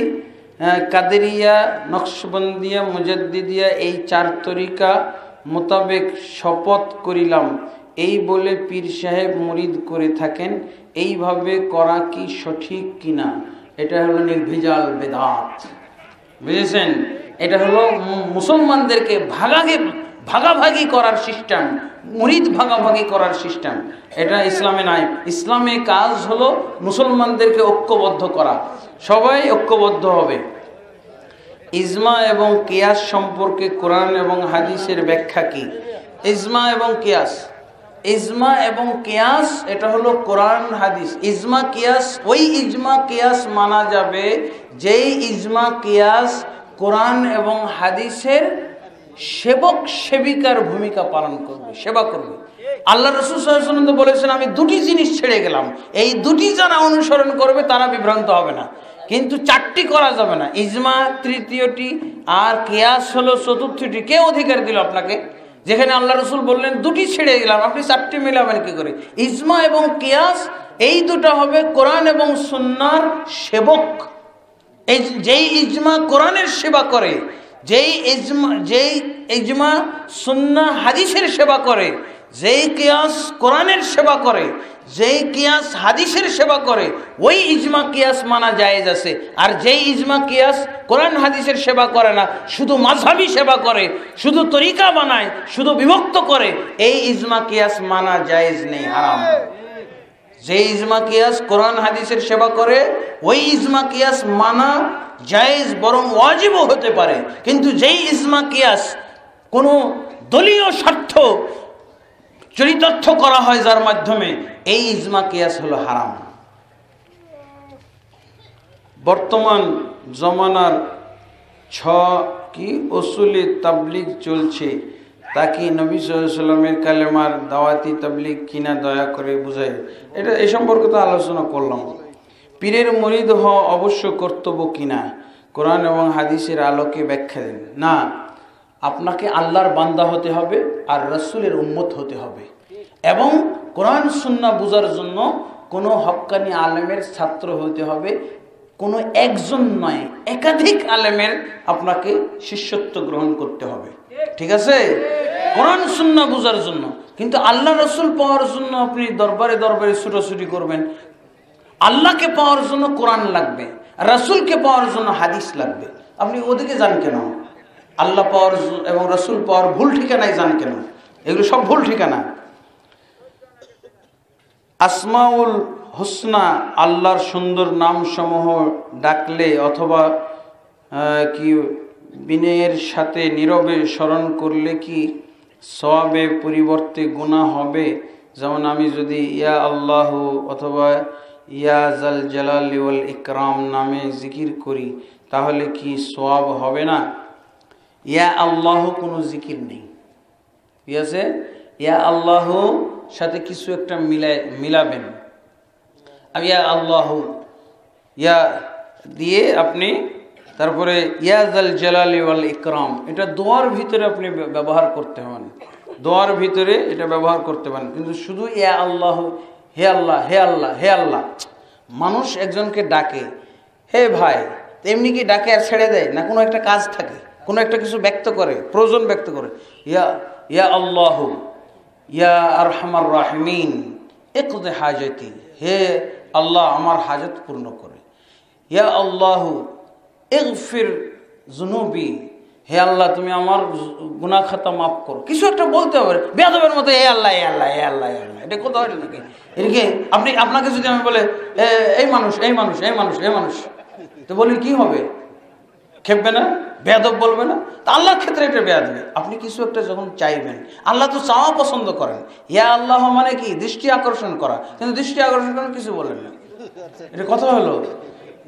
কাদেরিয়া, নকশবন্দিয়া, মুজাদ্দিদিয়া এই 4 তরিকা মোতাবেক শপথ করিলাম, এই বলে পীর সাহেব মুরিদ করে থাকেন। এইভাবে করা কি সঠিক কিনা? এটা হলো নির্ভেজাল বেদাত, বুঝেছেন? এটা হলো মুসলমানদেরকে ভাগাভাগি করার সিস্টেম, মুরিদ ভাগাভাগি করার সিস্টেম। এটা ইসলামে নাই। ইসলামে কাজ হলো মুসলমানদেরকে ঐক্যবদ্ধ করা, সবাই ঐক্যবদ্ধ হবে। ইজমা এবং কিয়াস সম্পর্কে কোরআন এবং হাদিসের ব্যাখ্যা কি? ইজমা এবং কিয়াস, ইজমা এবং কিয়াস এটা হলো কোরআন হাদিস। ইজমা কিয়াস, ওই ইজমা কিয়াস মানা যাবে যেই ইজমা কিয়াস কোরআন এবং হাদিসের সেবক সেবিকার ভূমিকা পালন করবে, সেবা করবে। আল্লাহ রাসূল সাল্লাল্লাহু আলাইহি ওয়াসাল্লাম বলেছেন, আমি 2টি জিনিস ছেড়ে গেলাম, এই 2টি যারা অনুসরণ করবে তারা বিভ্রান্ত হবে না। কিন্তু 4টি করা যাবে না। ইজমা 3য়টি আর কিয়াস হলো 4র্থটি। কে অধিকার দিল আপনাকে? যেখানে আল্লাহ রাসূল বললেন 2টি ছেড়ে গেলাম, আপনি 4টি মিলাবেন কি করে? ইজমা এবং কিয়াস এই দুটো হবে কোরআন এবং সুন্নাহর সেবক। এই যেই ইজমা কোরআনের সেবা করে, যেই ইজমা সুন্নাহ হাদিসের সেবা করে, যেই কিয়াস কোরআনের সেবা করে, যেই কিয়াস হাদিসের সেবা করে, ওই ইজমা কিয়াস মানা জায়েজ আছে। আর যেই ইজমা কিয়াস কোরআন হাদিসের সেবা করে না, শুধু মাযহাবী সেবা করে, শুধু তরিকা বানায়, শুধু বিভক্ত করে, এই ইজমা কিয়াস মানা জায়েজ নেই, হারাম। যেই ইজমা কিয়াস কোরআন হাদিসের সেবা করে, ওই ইজমা কিয়াস মানা জায়েজ, বরং ওয়াজিবও হতে পারে। কিন্তু যেই ইজমা কিয়াস কোনো দলীয় স্বার্থ চরিতার্থ করা হয় যার মাধ্যমে, এই ইজমা কিয়াস হলো হারাম। বর্তমান জমানার 6 উসুলে তাবলীগ চলছে, তা কি নবী সাল্লাল্লাহু আলাইহি ওয়াসাল্লামের কালেমার দাওয়াতি তাবলীগ কিনা দয়া করে বুঝাই। এটা এই সম্পর্কে তো আলোচনা করলাম। পীরের মুরিদ হওয়া অবশ্য কর্তব্য কিনা, কোরআন এবং হাদিসের আলোকে ব্যাখ্যা দেন। না, আপনাকে আল্লাহর বান্দা হতে হবে আর রাসূলের উম্মত হতে হবে, এবং কোরআন সুন্নাহ বুঝার জন্য কোনো হক্কানি আলেমের ছাত্র হতে হবে। কোনো একজন নয়, একাধিক আলেমের আপনাকে শিষ্যত্ব গ্রহণ করতে হবে। ঠিক আছে, কোরআন সুন্নাহ বুঝার জন্য। কিন্তু আল্লাহ রাসূল পাওয়ার জন্য আপনি দরবারে দরবারে ছুটোছুটি করবেন। আল্লাহকে পাওয়ার জন্য কোরআন লাগবে, রাসূলকে পাওয়ার জন্য হাদিস লাগবে। আপনি ওদিকে যান কেন? আল্লাহ পাওয়ার এবং রাসূল পাওয়ার ভুল ঠিকানায় যান কেন? এগুলো সব ভুল ঠিকানা। আসমাউল হুসনা, আল্লাহর সুন্দর নাম সমূহ ডাকলে অথবা কি বিনয়ের সাথে নীরবে স্মরণ করলে কি সওয়াবের পরিবর্তে গুনাহ হবে? যেমন আমি যদি ইয়া আল্লাহ অথবা ইয়া জাল জালালি ওয়াল ইকরাম নামে জিকির করি, তাহলে কি সওয়াব হবে না? ইয়া আল্লাহ কোনো জিকির নেই, ঠিক আছে? ইয়া আল্লাহ সাথে কিছু একটা মিলাবেন। ইয়া আল্লাহ ইয়া দিয়ে আপনি তারপরে ইয়া জাল জালালি ওয়াল ইকরাম, এটা দোয়ার ভিতরে আপনি ব্যবহার করতে হবেন, দোয়ার ভিতরে এটা ব্যবহার করতে পারেন। কিন্তু শুধু ইয়া আল্লাহ, হে আল্লাহ, হে আল্লাহ, হে আল্লাহ। মানুষ একজনকে ডাকে হে ভাই, এমনি কি ডাকে আর ছেড়ে দেয় না? কোনো একটা কাজ থাকে, কোনো একটা কিছু ব্যক্ত করে, প্রয়োজন ব্যক্ত করে। ইয়া ইয়া আল্লাহ ইয়া আরহামার রাহিমিন ইকদি হাজতি, হে আল্লাহ আমার হাজত পূর্ণ করে। ইয়া আল্লাহ ইগফির যুনুবি, হে আল্লাহ তুমি আমার গুনাহ খাতা মাফ করো। কিছু একটা বলতে হবে, বেয়াদবের মতো হে আল্লাহ, হে আল্লাহ, হে আল্লাহ, হে আল্লাহ। এটা কোথাও নাকি? এদিকে আপনাকে যদি আমি বলে এই মানুষ, এই মানুষ, এই মানুষ, এই মানুষ, তো বলি কি হবে? খেপবে না? বেয়াদব বলবে না? তা আল্লাহর ক্ষেত্রে এটা বেয়াদবি। আপনি কিছু একটা যখন চাইবেন, আল্লাহ তো চাওয়া পছন্দ করেন। ইয়া আল্লাহ মানে কি? দৃষ্টি আকর্ষণ করা। কিন্তু দৃষ্টি আকর্ষণ করেন কিছু বলেন না, এটা কথা হলো?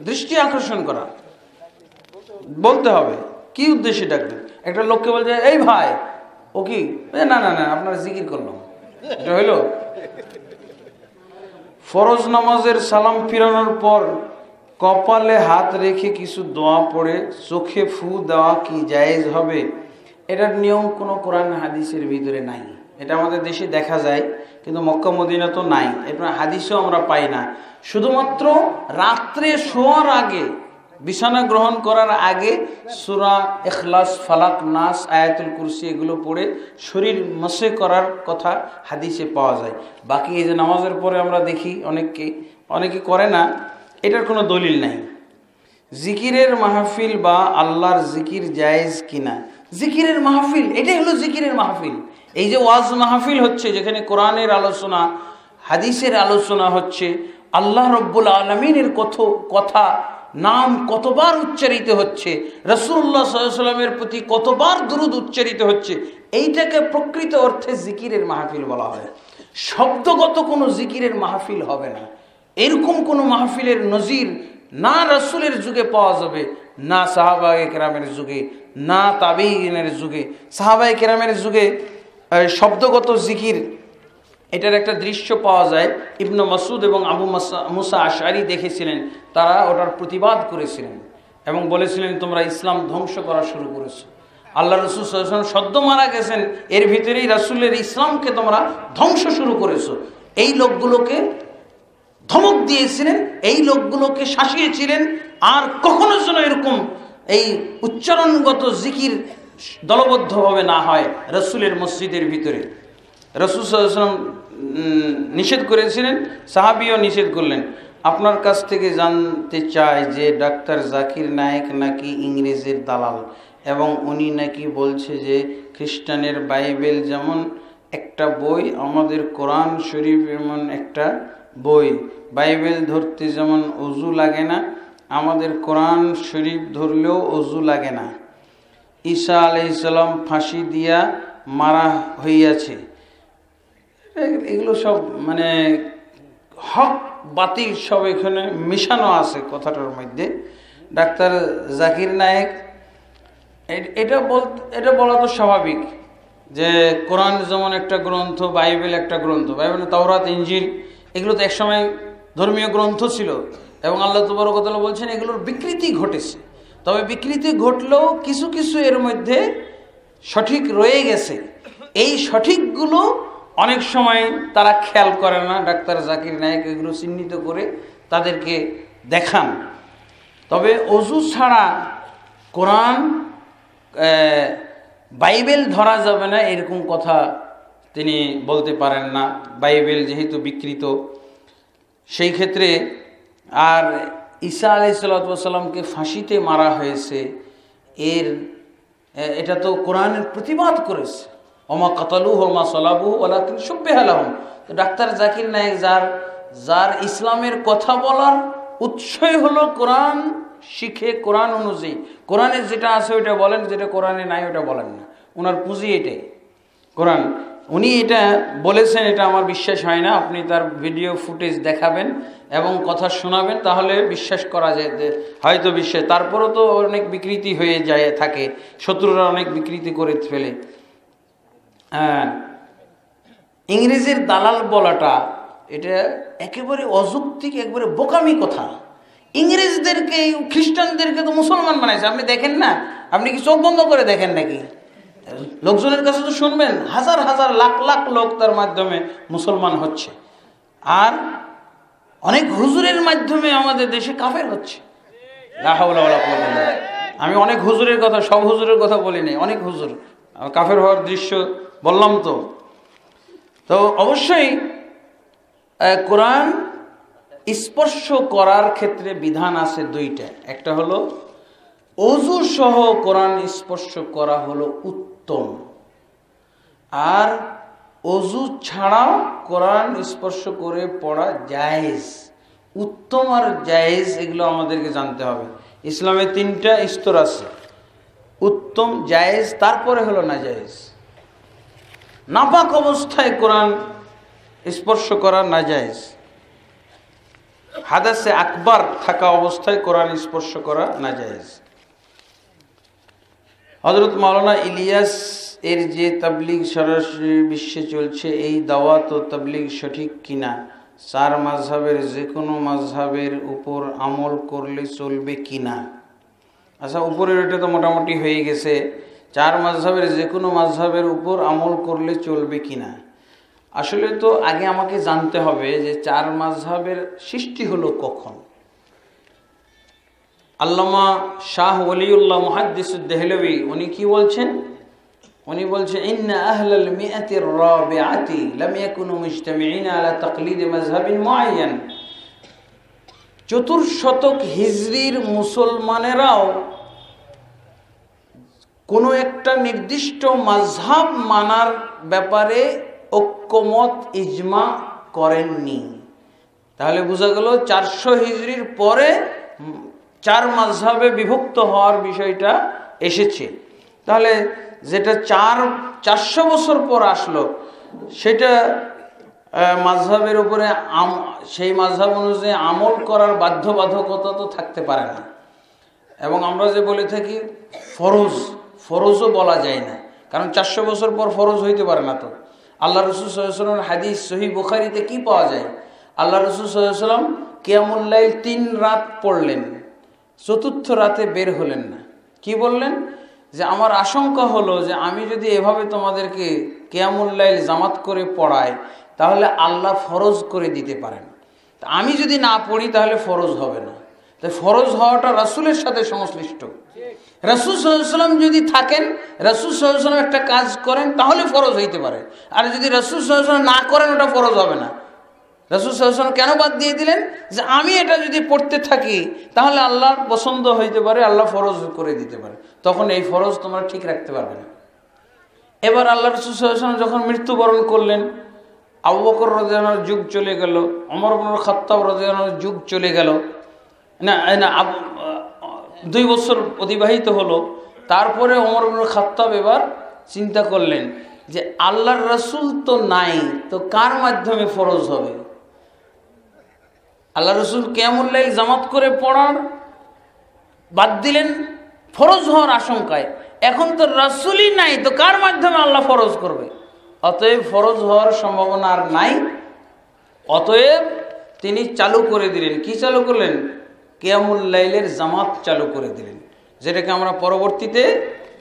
দৃষ্টি আকর্ষণ করা বলতে হবে। কি উদ্দেশ্যে ডাকবেন? একটা লোককে বলছে এই ভাই, ও কি না না না আপনার জিকির করলাম, এটা হইলো? ফরজ নামাজের সালাম ফিরানোর পর কপালে হাত রেখে কিছু দোয়া পড়ে চোখে ফু দেওয়া কি জায়েজ হবে? এটার নিয়ম কোনো কোরআন হাদিসের ভিতরে নাই। এটা আমাদের দেশে দেখা যায়, কিন্তু মক্কা মদিনা তো নাই, এটা হাদিসও আমরা পাই না। শুধুমাত্র রাত্রে শোয়ার আগে, বিছানা গ্রহণ করার আগে সূরা ইখলাস, ফালাক, নাস, আয়াতুল কুরসি এগুলো পড়ে শরীর মসে করার কথা হাদিসে পাওয়া যায়। বাকি এই যে নামাজের পরে আমরা দেখি অনেকে করে না, এটার কোনো দলিল নাই। জিকিরের মাহফিল বা আল্লাহর জিকির জায়েজ কিনা? জিকিরের মাহফিল, এটাই হলো জিকিরের মাহফিল। এই যে ওয়াজ মাহফিল হচ্ছে, যেখানে কোরআনের আলোচনা, হাদিসের আলোচনা হচ্ছে, আল্লাহ রব্বুল আলামিনের কথা নাম কতবার উচ্চারিত হচ্ছে, রাসূলুল্লাহ সাল্লাল্লাহু আলাইহি ওয়াসাল্লামের প্রতি কতবার দুরূদ উচ্চারিত হচ্ছে, এইটাকে প্রকৃত অর্থে জিকিরের মাহফিল বলা হয়। শব্দগত কোনো জিকিরের মাহফিল হবে না। এরকম কোনো মাহফিলের নজির না রাসূলের যুগে পাওয়া যাবে, না সাহাবায়ে কেরামের যুগে, না তাবেঈনের যুগে। সাহাবায়ে কেরামের যুগে শব্দগত জিকির, এটার একটা দৃশ্য পাওয়া যায়। ইবনে মাসউদ এবং আবু মুসা আশআরী দেখেছিলেন, তারা ওটার প্রতিবাদ করেছিলেন এবং বলেছিলেন তোমরা ইসলাম ধ্বংস করা শুরু করেছো। আল্লাহ রাসূল সাল্লাল্লাহু আলাইহি ওয়াসাল্লাম সদ্য মারা গেছেন, এর ভিতরেই রাসূলের ইসলামকে তোমরা ধ্বংস শুরু করেছো। এই লোকগুলোকে ধমক দিয়েছিলেন, এই লোকগুলোকে শাসিয়েছিলেন। আর কখনো যেন এরকম এই উচ্চারণগত জিকির দলবদ্ধভাবে না হয় রাসূলের মসজিদের ভিতরে। রাসূল সাল্লাল্লাহু আলাইহি ওয়াসাল্লাম নিষেধ করেছিলেন, সাহাবীও নিষেধ করলেন। আপনার কাছ থেকে জানতে চাই যে ডাক্তার জাকির নায়েক নাকি ইংরেজের দালাল, এবং উনি নাকি বলছে যে খ্রিস্টানের বাইবেল যেমন একটা বই, আমাদের কোরআন শরীফ এমন একটা বই। বাইবেল ধরতে যেমন অজু লাগে না, আমাদের কোরআন শরীফ ধরলেও অজু লাগে না। ঈসা আলাইহিস সালাম ফাঁসি দিয়া মারা হইয়াছে। এগুলো সব মানে হক বাতিল সব এখানে মিশানো আছে কথাটার মধ্যে। ডাক্তার জাকির নায়েক এটা বলা তো স্বাভাবিক, যে কোরআন যেমন একটা গ্রন্থ, বাইবেল একটা গ্রন্থ, বাইবেল তাওরাত ইনজিল এগুলো তো একসময় ধর্মীয় গ্রন্থ ছিল এবং আল্লাহ তাবারক ওয়া তাআলা বলছেন এগুলোর বিকৃতি ঘটেছে। তবে বিকৃতি ঘটলেও কিছু কিছু এর মধ্যে সঠিক রয়ে গেছে। এই সঠিকগুলো অনেক সময় তারা খেয়াল করে না। ডাক্তার জাকির নায়েক এগুলো চিহ্নিত করে তাদেরকে দেখান। তবে অজু ছাড়া কোরআন বাইবেল ধরা যাবে না এরকম কথা তিনি বলতে পারেন না। বাইবেল যেহেতু বিকৃত, সেই ক্ষেত্রে আর ঈসা আলাইহিস সালামকে ফাঁসিতে মারা হয়েছে, এটা তো কোরআনের প্রতিবাদ করেছে। ওমা কাতালুহু ওমা সালাবুহু ওয়ালাকিন শুব্বিহা লাহুম। তো ডাক্তার জাকির নায়েক যার ইসলামের কথা বলার উৎসই হলো কোরআন শিখে, কোরআন অনুযায়ী কোরআনে যেটা আছে ওইটা বলেন, যেটা কোরআনে নাই ওটা বলেন না। ওনার পুঁজি এটাই কোরআন। উনি এটা বলেছেন, এটা আমার বিশ্বাস হয় না। আপনি তার ভিডিও ফুটেজ দেখাবেন এবং কথা শোনাবেন, তাহলে বিশ্বাস করা যায়, হয়তো বিশ্বাস। তারপরও তো অনেক বিকৃতি হয়ে যায় থাকে, শত্রুরা অনেক বিকৃতি করে ফেলে। ইংরেজির দালাল বলাটা এটা একেবারে অযৌক্তিক, একবারে বোকামি কথা। ইংরেজদেরকে, খ্রিস্টানদেরকে তো মুসলমান বানাইছে, আপনি দেখেন না? আপনি কি চোখ বন্ধ করে দেখেন নাকি? লোকজনের কাছে তো শুনবেন, হাজার হাজার লাখ লাখ লোক তার মাধ্যমে মুসলমান হচ্ছে, আর অনেক হুজুরের মাধ্যমে আমাদের দেশে কাফের হচ্ছে। লা হাওলা ওয়ালা কুওয়াতা ইল্লা বিল্লাহ। আমি অনেক হুজুরের কথা, সব হুজুরের কথা বলি নাই, অনেক হুজুর কাফের হওয়ার দৃশ্য বললাম। তো অবশ্যই কোরআন স্পর্শ করার ক্ষেত্রে বিধান আছে দুইটা। একটা হলো অজু সহ কোরআন স্পর্শ করা হলো উত্তম, আর অজু ছাড়াও কোরআন স্পর্শ করে পড়া জায়েজ। উত্তম আর জায়েজ এগুলো আমাদেরকে জানতে হবে। ইসলামে তিনটা স্তর আছে, উত্তম, জায়েজ, তারপরে হলো নাজায়েজ। নাপাক অবস্থায় কোরআন স্পর্শ করা নাজায়েজ। হাদাসে আকবার থাকা অবস্থায় কোরআন স্পর্শ করা নাজায়েজ। হযরত মাওলানা ইলিয়াস এর যে তাবলীগ সরাসরি বিশ্বে চলছে, এই দাওয়াত ও তাবলীগ সঠিক কিনা? চার মাযহাবের যে কোনো মাযহাবের উপর আমল করলে চলবে কিনা? আচ্ছা, উপরের এটা তো মোটামুটি হয়ে গেছে। চার মাযহাবের যে কোনো মাযহাবের উপর আমল করলে চলবে কিনা? আসলে তো আগে আমাকে জানতে হবে যে চার মাযহাবের সৃষ্টি হলো কখন। আল্লামা শাহ ওলিউল্লাহ মুহাদ্দিসুদ দেহলভী উনি কি বলছেন? উনি বলছেন, ইন্না আহলাল মিআতির রাবিআতি লাম ইয়াকুনু মুজতামিঈনা আলা তাকলিদ মাযহাবিন মুআয়্যান। চতুর্শতক হিজরির মুসলমানেরাও কোনো একটা নির্দিষ্ট মাযহাব মানার ব্যাপারে ঐক্যমত, ইজমা করেননি। তাহলে বোঝা গেল 400 হিজরির পরে চার মাযহাবে বিভক্ত হওয়ার বিষয়টা এসেছে। তাহলে যেটা 400 বছর পর আসলো, সেটা মাযহাবের উপরে সেই মাযহাব অনুযায়ী আমল করার বাধ্যবাধকতা তো থাকতে পারে না। এবং আমরা যে বলে থাকি ফরজও বলা যায় না, কারণ 400 বছর পর ফরজ হইতে পারে না। তো আল্লাহ রাসূল সাল্লাল্লাহু আলাইহি ওয়াসাল্লামের হাদিস সহিহ বুখারীতে কি পাওয়া যায়? আল্লাহ রাসূল সাল্লাল্লাহু আলাইহি ওয়াসাল্লাম কিয়ামুল লাইল 3 রাত পড়লেন, চতুর্থ রাতে বের হলেন না। কি বললেন? যে আমার আশঙ্কা হলো যে আমি যদি এভাবে তোমাদেরকে কিয়ামুল লাইল জামাত করে পড়াই, তাহলে আল্লাহ ফরজ করে দিতে পারেন। আমি যদি না পড়ি তাহলে ফরজ হবে না। তাই ফরজ হওয়াটা রাসূলের সাথে সংশ্লিষ্ট। রাসূল সাল্লাল্লাহু আলাইহি ওয়াসাল্লাম যদি থাকেন, রাসূল সাল্লাল্লাহু আলাইহি ওয়াসাল্লাম একটা কাজ করেন, তাহলে ফরজ হইতে পারে। আর যদি রাসূল সাল্লাল্লাহু আলাইহি ওয়াসাল্লাম না করেন, ওটা ফরজ হবে না। রাসূল সাল্লাল্লাহু আলাইহি ওয়াসাল্লাম কেন বাদ দিয়ে দিলেন? যে আমি এটা যদি পড়তে থাকি তাহলে আল্লাহর পছন্দ হইতে পারে, আল্লাহ ফরজ করে দিতে পারে, তখন এই ফরজ তোমরা ঠিক রাখতে পারবে না। এবার আল্লাহ রাসূল সাল্লাল্লাহু আলাইহি ওয়াসাল্লাম যখন মৃত্যুবরণ করলেন, আবু বকর রাদিয়াল্লাহু আনহুর যুগ চলে গেল, ওমর ইবনুল খাত্তাব রাদিয়াল্লাহু আনহুর যুগ চলে গেল, 2 বছর অতিবাহিত হলো। তারপরে ওমর ইবনুল খাত্তাব এবার চিন্তা করলেন যে আল্লাহর রাসূল তো নাই, তো কার মাধ্যমে ফরজ হবে? আল্লাহ রাসূল কিয়ামুল লাইল জামাত করে পড়ার বাদ দিলেন ফরজ হওয়ার আশঙ্কায়। এখন তো রাসূলই নাই, তো কার মাধ্যমে আল্লাহ ফরজ করবে? অতএব ফরজ হওয়ার সম্ভাবনা আর নাই। অতএব তিনি চালু করে দিলেন। কি চালু করলেন? কিয়ামুল লাইলের জামাত চালু করে দিলেন, যেটাকে আমরা পরবর্তীতে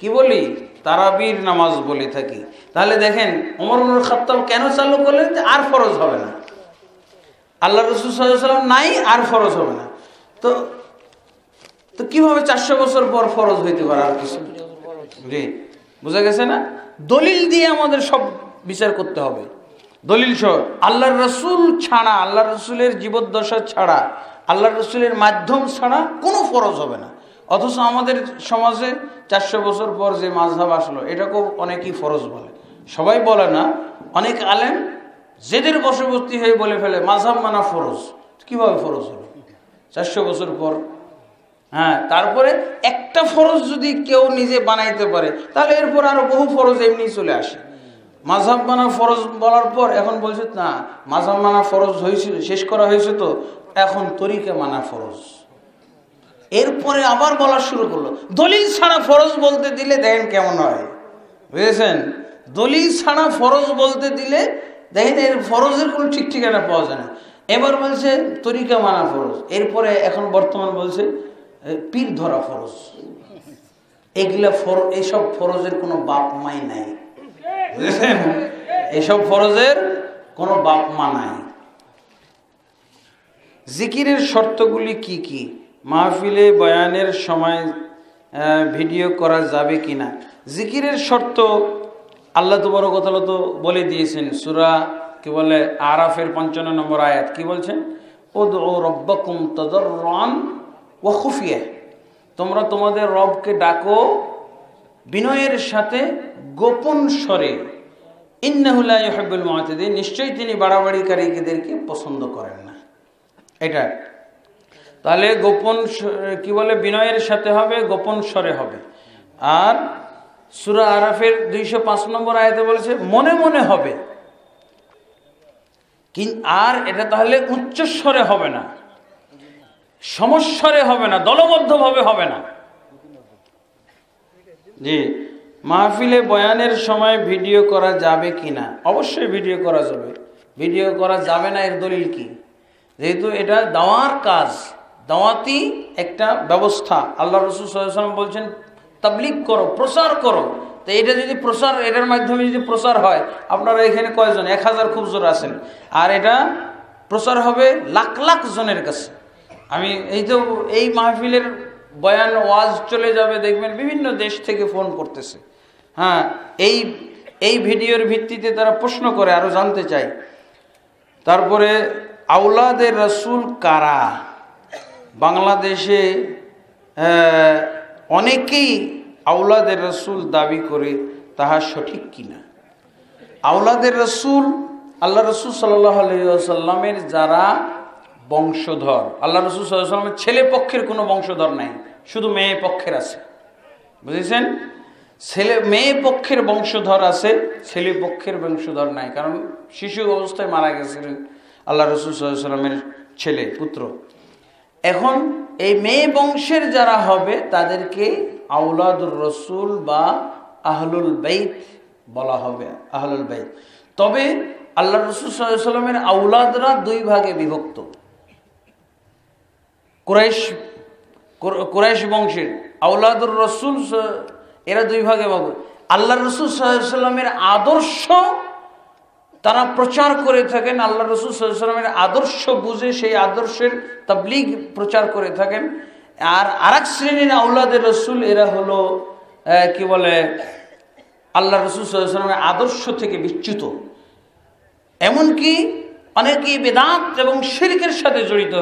কি বলি? তারাবির নামাজ বলে থাকি। তাহলে দেখেন ওমর ইবনে খাত্তাব কেন চালু করলেন? যে আর ফরজ হবে না, আল্লাহ রাসূল সাল্লাল্লাহু আলাইহি ওয়াসাল্লাম নাই, আর ফরজ হবে না। তো তো কিভাবে 400 বছর পর ফরজ হইতে পারে? আর কিছু জি বুঝা গেছে না? দলিল দিয়ে আমাদের সব বিচার করতে হবে, দলিল সহ। আল্লাহর রাসূল ছাড়া, আল্লাহর রাসূলের জীবদ্দশা ছাড়া, আল্লাহর রাসূলের মাধ্যম ছাড়া কোনো ফরজ হবে না। অথচ আমাদের সমাজে 400 বছর পর যে মাযহাব আসলো, এটাকেও অনেকেই ফরজ বলে। সবাই বলে না, অনেক আলেম জেদের বশবর্তী হয়ে বলে ফেলে মাযহাব মানা ফরজ। কিভাবে ফরজ হলো 400 বছর পর? হ্যাঁ, তারপরে একটা ফরজ যদি কেউ নিজে বানাইতে পারে, তাহলে এরপর আরো বহু ফরজ এমনি চলে আসে। মাযহাব মানা ফরজ বলার পর এখন বলছে না, মাযহাব মানা ফরজ হয়েছিল, শেষ করা হয়েছে, তো এখন তরিকা মানা ফরজ। এরপরে আবার বলা শুরু করলো দলিল ছাড়া ফরজ বলতে দিলে দেখেন কেমন হয়, বুঝেছেন? দলিল ছাড়া ফরজ বলতে দিলে দেখেন এর ফরজের কোনো ঠিক ঠিকানা পাওয়া যায় না। এবার বলছে তরিকা মানা ফরজ, এরপরে এখন বর্তমান বলছে পীর ধরা ফরজ। এগুলা এইসব ফরজের কোনো বাপ মাই নাই, বুঝেছেন? এইসব ফরজের কোনো বাপ মা নাই। জিকিরের শর্তগুলি কি কি? মাহফিলে বয়ানের সময় ভিডিও করা যাবে কিনা? জিকিরের শর্ত আল্লাহ তাবারক ওয়া তাআলা তো বলে দিয়েছেন। সূরা কি বলে? আরাফের 55 নম্বর আয়াত কি বলছেন? উদউ রাব্বাকুম তাদাররুআন ওয়া খুফিয়া, তোমরা তোমাদের রবকে ডাকো বিনয়ের সাথে, গোপন স্বরে। ইন্নাহু লা ইউহিব্বুল মুআতাদিন, নিশ্চয়ই তিনি বাড়াবাড়িকারীদেরকে পছন্দ করেন না। এটা তাহলে গোপন কি বলে? বিনয়ের সাথে হবে, গোপন স্বরে হবে। আর সূরা আরাফের 205 নম্বর আয়াতে বলেছে মনে মনে হবে। আর এটা তাহলে উচ্চ স্বরে হবে না, সমস্বরে হবে না, দলবদ্ধভাবে হবে না। জি, মাহফিলে বয়ানের সময় ভিডিও করা যাবে কিনা? অবশ্যই ভিডিও করা যাবে। ভিডিও করা যাবে না এর দলিল কি? যেহেতু এটা দাওয়ার কাজ, দাওয়াতি একটা ব্যবস্থা। আল্লাহ রাসূল সাল্লাল্লাহু আলাইহি ওয়াসাল্লাম বলছেন তাবলীগ করো, প্রচার করো। তো এটা যদি প্রচার, এটার মাধ্যমে যদি প্রচার হয়, আপনারা এখানে কয়জন? 1000 খুব জোর আছেন, আর এটা প্রচার হবে লাখ লাখ জনের কাছে। আমি এই মাহফিলের বয়ান ওয়াজ চলে যাবে, দেখবেন বিভিন্ন দেশ থেকে ফোন করতেছে। হ্যাঁ, এই ভিডিওর ভিত্তিতে তারা প্রশ্ন করে, আরো জানতে চাই। তারপরে আওলাদের রাসূল কারা? বাংলাদেশে অনেকেই আওলাদের রাসূল দাবি করে, তাহা সঠিক কিনা? আওলাদের রাসূল আল্লাহ রাসূল সাল্লাল্লাহু আলাইহি ওয়াসাল্লামের যারা বংশধর, আল্লাহ রাসূল সাল্লাল্লাহু আলাইহি ওয়াসাল্লামের ছেলে পক্ষের কোনো বংশধর নাই, শুধু মেয়ে পক্ষের আছে, বুঝেছেন? মেয়ে পক্ষের বংশধর আছে, ছেলে পক্ষের বংশধর নাই, কারণ শিশু অবস্থায় মারা গেছিলেন আল্লাহ রাসূল সাল্লাল্লাহু আলাইহি ওয়াসাল্লামের ছেলে পুত্র। এখন এই মেয়ে বংশের যারা হবে তাদেরকে আওলাদুর রাসূল বা আহলুল বাইত বলা হবে, আহলুল বাইত। তবে আল্লাহ রাসূল সাল্লাল্লাহু আলাইহি ওয়াসাল্লামের আওলাদরা দুই ভাগে বিভক্ত। কুরাইশ বংশের আওলাদুর রাসূল এরা দুই ভাগে ভাগ। আল্লাহ রাসূল সাল্লাল্লাহু আলাইহি ওয়াসাল্লামের আদর্শ তারা প্রচার করে থাকেন, আল্লাহ রাসূল সাল্লাল্লাহু আলাইহি ওয়াসাল্লামের আদর্শ বুঝে সেই আদর্শের তাবলীগ প্রচার করে থাকেন। আর আরেক শ্রেণীর আওলাদের রাসূল, এরা হলো কি বলে? আল্লাহ রাসূল সাল্লাল্লাহু আলাইহি ওয়াসাল্লামের আদর্শ থেকে বিচ্যুত, এমনকি অনেকেই বেদাত এবং শিরকের সাথে জড়িত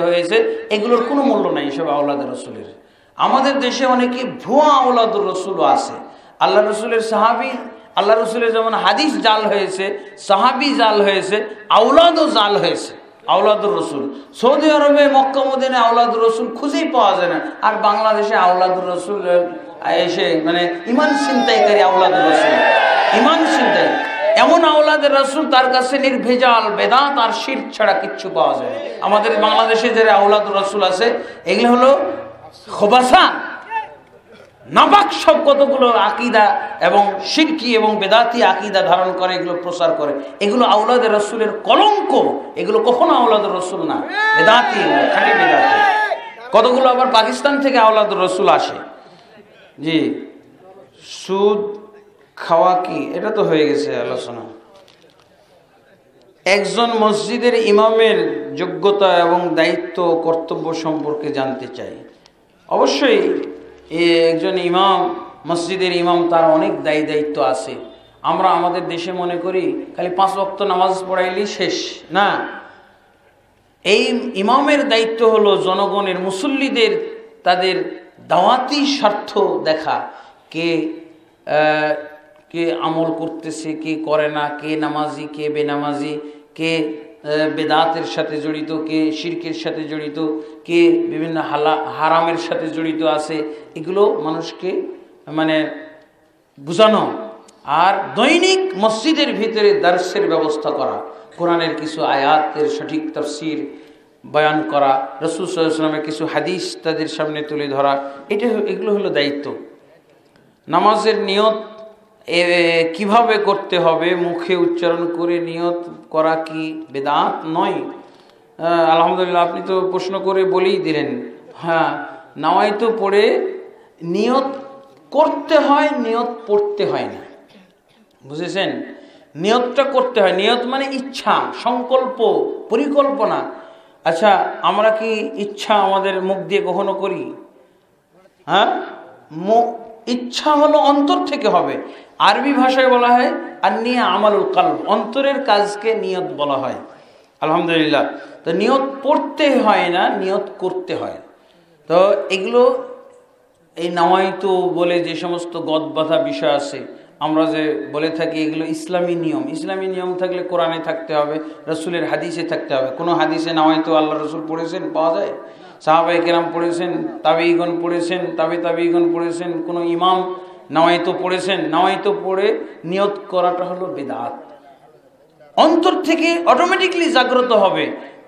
হয়েছে। এগুলোর কোনো মূল্য নাই সব আওলাদের রাসূলের। আমাদের দেশে অনেকে ভুয়া আওলাদুর রাসূলও আছে। আল্লাহ রাসূলের সাহাবী, আল্লাহ রাসূলের যেমন হাদিস জাল হয়েছে, সাহাবী জাল হয়েছে, আওলাদও জাল হয়েছে। আওলাদুর রাসূল সৌদি আরবে, মক্কা মদিনায় আওলাদুর রাসূল খুঁজেই পাওয়া যায় না। আর বাংলাদেশে আওলাদুর রাসূল এসে মানে ইমান ছিনতাইকারী আওলাদুর রাসূল, ইমান ছিনতাই, এমন আওলাদের রাসূল তার কাছে নির্ভেজাল বেদাত আর শিরক ছাড়া কিচ্ছু পাওয়া যায়। আমাদের বাংলাদেশে যারা আওলাদুর রাসূল আছে, এগুলো হলো খোবাসা, নাপাক সব কতগুলো আকীদা এবং শিরকি এবং বেদাতি আকীদা ধারণ করে, এগুলো প্রচার করে, এগুলো আওলাদের রাসূলের কলঙ্ক। এগুলো কখনো আওলাদের রাসূল না, বেদাতি, খাঁটি বেদাতি। কতগুলো আবার পাকিস্তান থেকে আওলাদের রাসূল আসে। জি, সুদ খাওয়া কি, এটা তো হয়ে গেছে আলোচনা। একজন মসজিদের ইমামের যোগ্যতা এবং দায়িত্ব কর্তব্য সম্পর্কে জানতে চাই। অবশ্যই একজন ইমাম, মসজিদের ইমাম, তার অনেক দায়িত্ব আছে। আমরা আমাদের দেশে মনে করি খালি 5 ওয়াক্ত নামাজ পড়াইলেই শেষ, না। এই ইমামের দায়িত্ব হলো জনগণের, মুসল্লিদের তাদের দাওয়াতি স্বার্থ দেখা, কে আমল করতেছে, কে করে না, কে নামাজি, কে বেনামাজি, কে বেদাতের সাথে জড়িত, কে শিরকের সাথে জড়িত, কে বিভিন্ন হারামের সাথে জড়িত আছে, এগুলো মানুষকে মানে বুঝানো। আর দৈনিক মসজিদের ভিতরে দার্সের ব্যবস্থা করা, কোরআনের কিছু আয়াতের সঠিক তাফসীর বয়ান করা, রাসূল সাল্লাল্লাহু আলাইহি ওয়াসাল্লামের কিছু হাদিস তাদের সামনে তুলে ধরা, এগুলো হলো দায়িত্ব। নামাজের নিয়ত কিভাবে করতে হবে, মুখে উচ্চারণ করে নিয়ত করা কি বেদাত নয়? আলহামদুলিল্লাহ, আপনি তো প্রশ্ন করে বলেই দিলেন। হ্যাঁ, নাওয়াইতো পড়ে নিয়ত করতে হয়, নিয়ত পড়তে হয় না, বুঝেছেন? নিয়তটা করতে হয়। নিয়ত মানে ইচ্ছা, সংকল্প, পরিকল্পনা। আচ্ছা, আমরা কি ইচ্ছা আমাদের মুখ দিয়ে কখনো করি? হ্যাঁ, ইচ্ছা হলো অন্তর থেকে হবে। আরবি ভাষায় বলা হয় আন্নিয়া আমালুল কলব, অন্তরের কাজকে নিয়ত বলা হয়। আলহামদুলিল্লাহ, তো নিয়ত পড়তে হয় না, নিয়ত করতে হয়। তো এগুলো এই নাওয়াইতো বলে যে সমস্ত গদবাধা বিষয় আছে, আমরা যে বলে থাকি এগুলো ইসলামী নিয়ম। ইসলামী নিয়ম থাকলে কোরআনে থাকতে হবে, রাসূলের হাদিসে থাকতে হবে। কোনো হাদিসে নাওয়াইতো আল্লাহ রাসূল পড়েছেন পাওয়া যায়? সাহাবায়ে কেরাম পড়েছেন, তাবেঈগণ পড়েছেন, তাবেঈগণ পড়েছেন, কোনো ইমাম নাওয়াইতো পড়েছেন? নাওয়াইতো পড়ে নিয়ত করাটা হলো বিদআত। অন্তর থেকে অটোমেটিকলি জাগ্রত হবে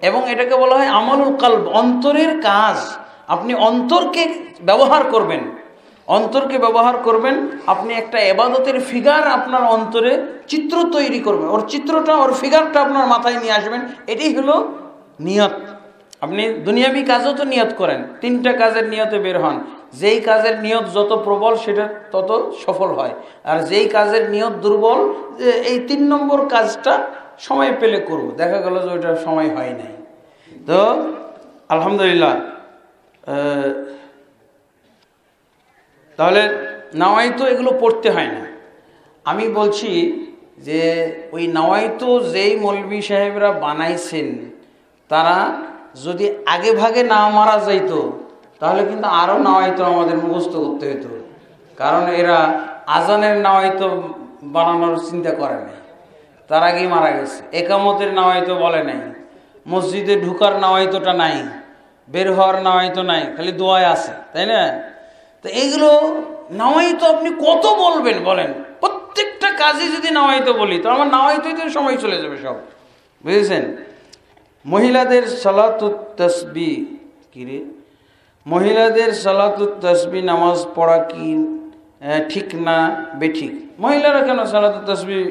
এবং এটাকে বলা হয় আমালুল কলব, অন্তরের কাজ। আপনি অন্তরকে ব্যবহার করবেন, অন্তরকে ব্যবহার করবেন। আপনি একটা ইবাদতের ফিগার আপনার অন্তরে চিত্র তৈরি করবেন, ওর চিত্রটা, ওর ফিগারটা আপনার মাথায় নিয়ে আসবেন। এটাই হলো নিয়ত। আপনি দুনিয়াবি কাজও তো নিয়ত করেন, 3টা কাজের নিয়তে বের হন। যেই কাজের নিয়ত যত প্রবল সেটা তত সফল হয়, আর যেই কাজের নিয়ত দুর্বল, এই 3 নম্বর কাজটা সময় পেলে করব, দেখা গেল যে ওইটা সময় হয় নাই। তো আলহামদুলিল্লাহ, তাহলে নাওয়াইতো এগুলো পড়তে হয় না। আমি বলছি যে ওই নাওয়াইতো যেই মৌলভী সাহেবরা বানাইছেন, তারা যদি আগে ভাগে না মারা যাইতো তাহলে কিন্তু আরও নাওয়াইতো আমাদের মুখস্থ করতে হতো। কারণ এরা আজানের নাওয়াইতো বানানোর চিন্তা করে নাই, তার আগেই মারা গেছে। একামতের নাওয়াইতো বলে নাই, মসজিদে ঢুকার নাওয়াইতোটা নাই, বের হওয়ার নাওয়াইতো নাই, খালি দোয়ায় আছে, তাই না? তো এইগুলো নাওয়াইতো আপনি কত বলবেন বলেন? প্রত্যেকটা কাজে যদি নাওয়াইতো বলি তো আমার নাওয়াইতোই তো সময় চলে যাবে সব, বুঝেছেন? মহিলাদের সালাতুত তাসবিহ কি রে, মহিলাদের সালাতুত তাসবিহ নামাজ পড়া কি ঠিক না বেঠিক? মহিলারা কেন সালাতুত তাসবিহ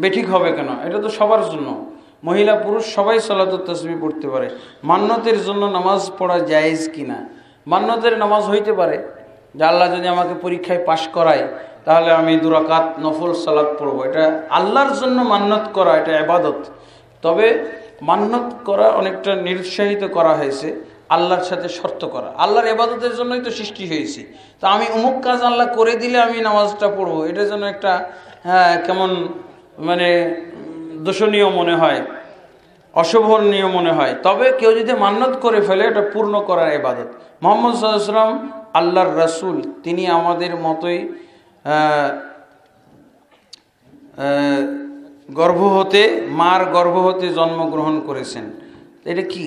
বেঠিক হবে কেন? এটা তো সবার জন্য, মহিলা পুরুষ সবাই সালাতুত তাসবিহ পড়তে পারে। মান্নতের জন্য নামাজ পড়া জায়েজ কিনা? মান্নতের নামাজ হইতে পারে যে আল্লাহ যদি আমাকে পরীক্ষায় পাশ করায় তাহলে আমি 2 রাকাত নফল সালাত পড়বো, এটা আল্লাহর জন্য মান্নত করা, এটা ইবাদত। তবে মান্নত করা অনেকটা নিরুৎসাহিত করা হয়েছে, আল্লাহর সাথে শর্ত করা। আল্লাহর ইবাদতের জন্যই তো সৃষ্টি হয়েছি, তো আমি অমুক কাজ আল্লাহ করে দিলে আমি নামাজটা পড়বো, এটার জন্য একটা কেমন মানে দোষণীয় মনে হয়, অশোভনীয় মনে হয়। তবে কেউ যদি মান্নত করে ফেলে এটা পূর্ণ করার ইবাদত। মুহাম্মদ সাল্লাল্লাহু আলাইহি ওয়াসাল্লাম আল্লাহর রাসূল, তিনি আমাদের মতোই মার গর্ভ হতে জন্মগ্রহণ করেছেন। এটা কি?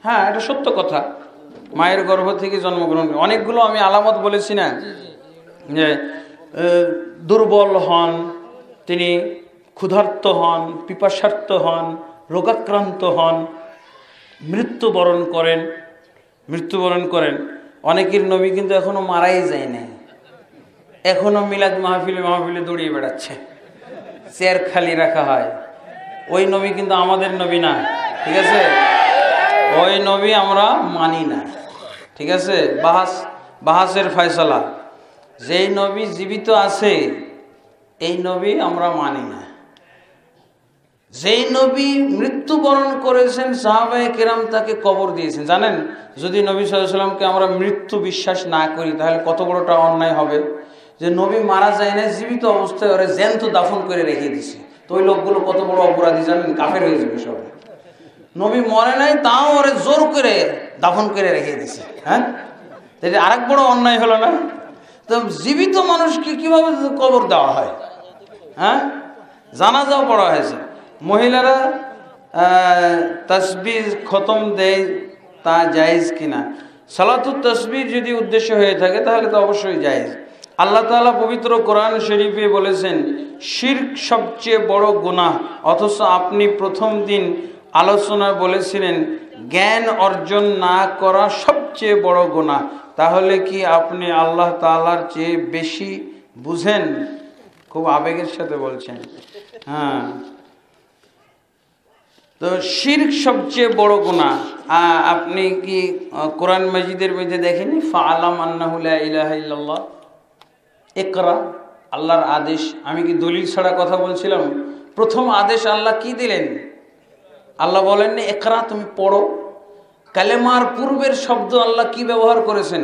হ্যাঁ, এটা সত্য কথা, মায়ের গর্ভ থেকে জন্মগ্রহণ। অনেকগুলো আমি আলামত বলেছি না, যে দুর্বল হন তিনি, ক্ষুধার্ত হন, পিপাসার্ত হন, রোগাক্রান্ত হন, মৃত্যুবরণ করেন। অনেকের নবী কিন্তু এখনো মারাই যায় নাই, এখনো মিলাদ মাহফিলে মাহফিলে দৌড়িয়ে বেড়াচ্ছে, চেয়ার খালি রাখা হয়। ওই নবী কিন্তু আমাদের নবী না, ঠিক আছে? ওই নবী আমরা মানি না, ঠিক আছে? বাহাসের ফয়সালা, যেই নবী জীবিত আছে এই নবী আমরা মানি না। যেই নবী মৃত্যুবরণ করেছেন সাহাবায়ে কেরাম তাকে কবর দিয়েছেন। জানেন, যদি নবী সাল্লাল্লাহু আলাইহি সাল্লামকে আমরা মৃত্যু বিশ্বাস না করি তাহলে কত বড়টা অন্যায় হবে, যে নবী মারা যায় না, জীবিত অবস্থায় ওরা জ্যান্ত দাফন করে রেখে দিছে। তো ওই লোকগুলো কত বড় অপরাধী জানেন? কাফের হয়ে যাবে সব। নবী মরে নাই তাও ওরে জোর করে দাফন করে রেখে দিছে। হ্যাঁ, এটা আরেক বড় অন্যায় হলো না? তো জীবিত মানুষকে কিভাবে কবর দেওয়া হয়? হ্যাঁ, জানাজাও পড়া হয়েছে। মহিলারা তাসবিহ খতম দেয়, তা জায়েজ কিনা? সালাতুত তাসবিহ যদি উদ্দেশ্য হয়ে থাকে তাহলে তো অবশ্যই জায়েজ। আল্লাহ তাআলা পবিত্র কোরআন শরীফে বলেছেন শিরক সবচেয়ে বড় গুনাহ, অথচ আপনি প্রথম দিন আলোচনায় বলেছিলেন জ্ঞান অর্জন না করা সবচেয়ে বড় গুনাহ। তাহলে কি আপনি আল্লাহ তাআলার চেয়ে বেশি বুঝেন? খুব আবেগের সাথে বলছেন। হ্যাঁ, তো শিরক সবচেয়ে বড় গুনাহ। আপনি কি কোরআন মাজিদের মধ্যে দেখেনি ফাআলাম আন্নাহু লা ইলাহা ইল্লাল্লাহ, ইকরা, আল্লাহর আদেশ। আমি কি দলিল ছাড়া কথা বলছিলাম? প্রথম আদেশ আল্লাহ কি দিলেন? আল্লাহ বলেননি ইকরা, তুমি পড়ো। কালেমার পূর্বের শব্দ আল্লাহ কি ব্যবহার করেছেন?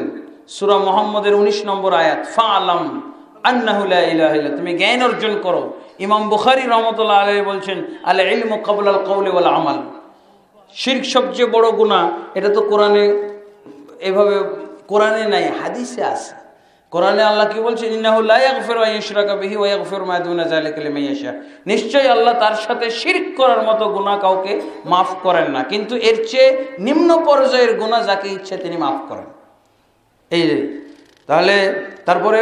সূরা মুহাম্মদের 19 নম্বর আয়াত, ফাআলাম আন্নাহু লা ইলাহা ইল্লাল্লাহ, তুমি জ্ঞান অর্জন করো। ইমাম বুখারী রাহমাতুল্লাহ আলাইহি বলছেন আল ইলমু ক্বাবলা আল কওলি ওয়াল আমাল। শিরক সবচেয়ে বড় গুনাহ, এটা তো কোরআনে এভাবে কোরআনে নাই, হাদিসে আছে। কোরআনে আল্লাহ কি বলছেন? ইন্নাহু লা ইয়াগফিরু আন ইউশরাকা বিহি ওয়া ইয়াগফিরু মা দুনা যালিকা লিমান ইয়াশা। নিশ্চয়ই আল্লাহ তার সাথে শিরক করার মতো গুনাহ কাউকে মাফ করেন না, কিন্তু এর চেয়ে নিম্ন পর্যায়ের গুনাহ যাকে ইচ্ছে তিনি মাফ করেন। এই তাহলে তারপরে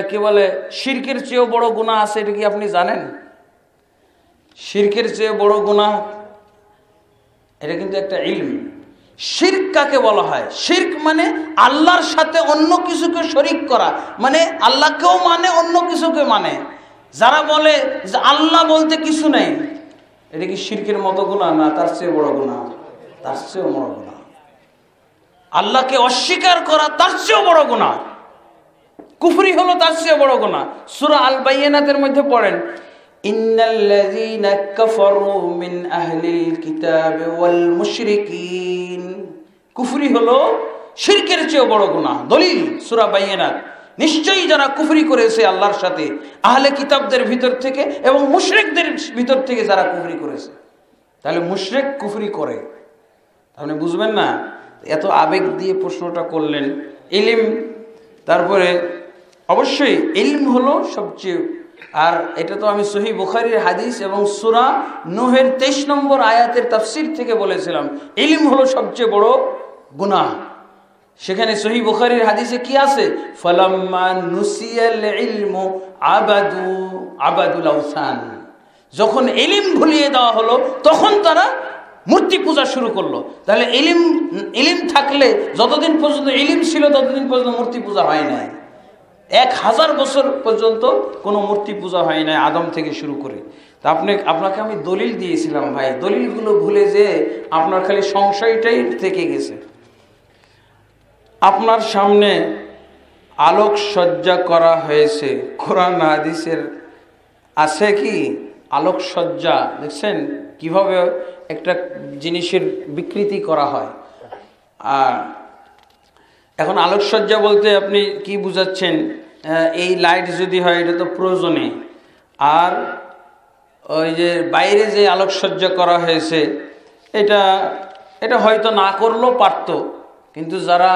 কি বলে শিরকের চেয়েও বড় গুনাহ আছে, এটা কি আপনি জানেন? শিরকের চেয়ে বড় গুনাহ, এটা কিন্তু একটা ইলম। শিরক কাকে বলা হয়? শিরক মানে আল্লাহর সাথে অন্য কিছুকে শরীক করা, মানে আল্লাহকেও মানে অন্য কিছুকে মানে। যারা বলে যে আল্লাহ বলতে কিছু নেই, এটা কি শিরকের মতো গুনাহ? না, তার চেয়ে বড় গুনাহ, তার চেয়েও বড় গুনাহ। আল্লাহকে অস্বীকার করা তার চেয়েও বড় গুনাহ। কুফরি হলো তার চেয়ে বড় গুনাহ। সূরা আল বাইয়িনাতের মধ্যে পড়েন ইন্নাল্লাযীনা কাফারু মিন আহলিল কিতাবি ওয়াল মুশরিকিন। কুফরি হলো শিরকের চেয়ে বড় গুনাহ। দলিল সূরা বাইয়িনাত, নিশ্চয়ই যারা কুফরি করেছে আল্লাহর সাথে আহলে কিতাবদের ভিতর থেকে এবং মুশরিকদের ভিতর থেকে যারা কুফরি করেছে। তাহলে মুশরিক কুফরি করে, আপনি বুঝবেন না? এত আবেগ দিয়ে প্রশ্নটা করলেন। ইলম, তারপরে অবশ্যই ইলম হলো সবচেয়ে, আর এটা তো আমি সহিহ বুখারীর হাদিস এবং সূরা নূহের 23 নম্বর আয়াতের তাফসীর থেকে বলেছিলাম ইলম হলো সবচেয়ে বড় গুনাহ। সেখানে সহিহ বুখারীর হাদিসে কি আছে? ফালাম্মা নুসিয়াল ইলমু আবাদুল আওসান। যখন ইলম ভুলিয়ে দেওয়া হলো তখন তারা মূর্তি পূজা শুরু করলো। তাহলে ইলম থাকলে যতদিন পর্যন্ত ইলম ছিল ততদিন পর্যন্ত মূর্তি পূজা হয় নাই। 1000 বছর পর্যন্ত কোনো মূর্তি পূজা হয় নাই, আদম থেকে শুরু করে। তা আপনাকে আমি দলিল দিয়েছিলাম ভাই, দলিলগুলো ভুলে যে আপনার খালি সংশয়টাই থেকে গেছে। আপনার সামনে আলোকসজ্জা করা হয়েছে, কোরআন হাদিসের আছে কি আলোকসজ্জা? দেখছেন কিভাবে একটা জিনিসের বিকৃতি করা হয়। আর এখন আলোকসজ্জা বলতে আপনি কি বুঝাচ্ছেন? এই লাইট যদি হয় এটা তো প্রয়োজনে, আর ওই যে বাইরে যে আলোকসজ্জা করা হয়েছে এটা হয়তো না করলেও পারতো, কিন্তু যারা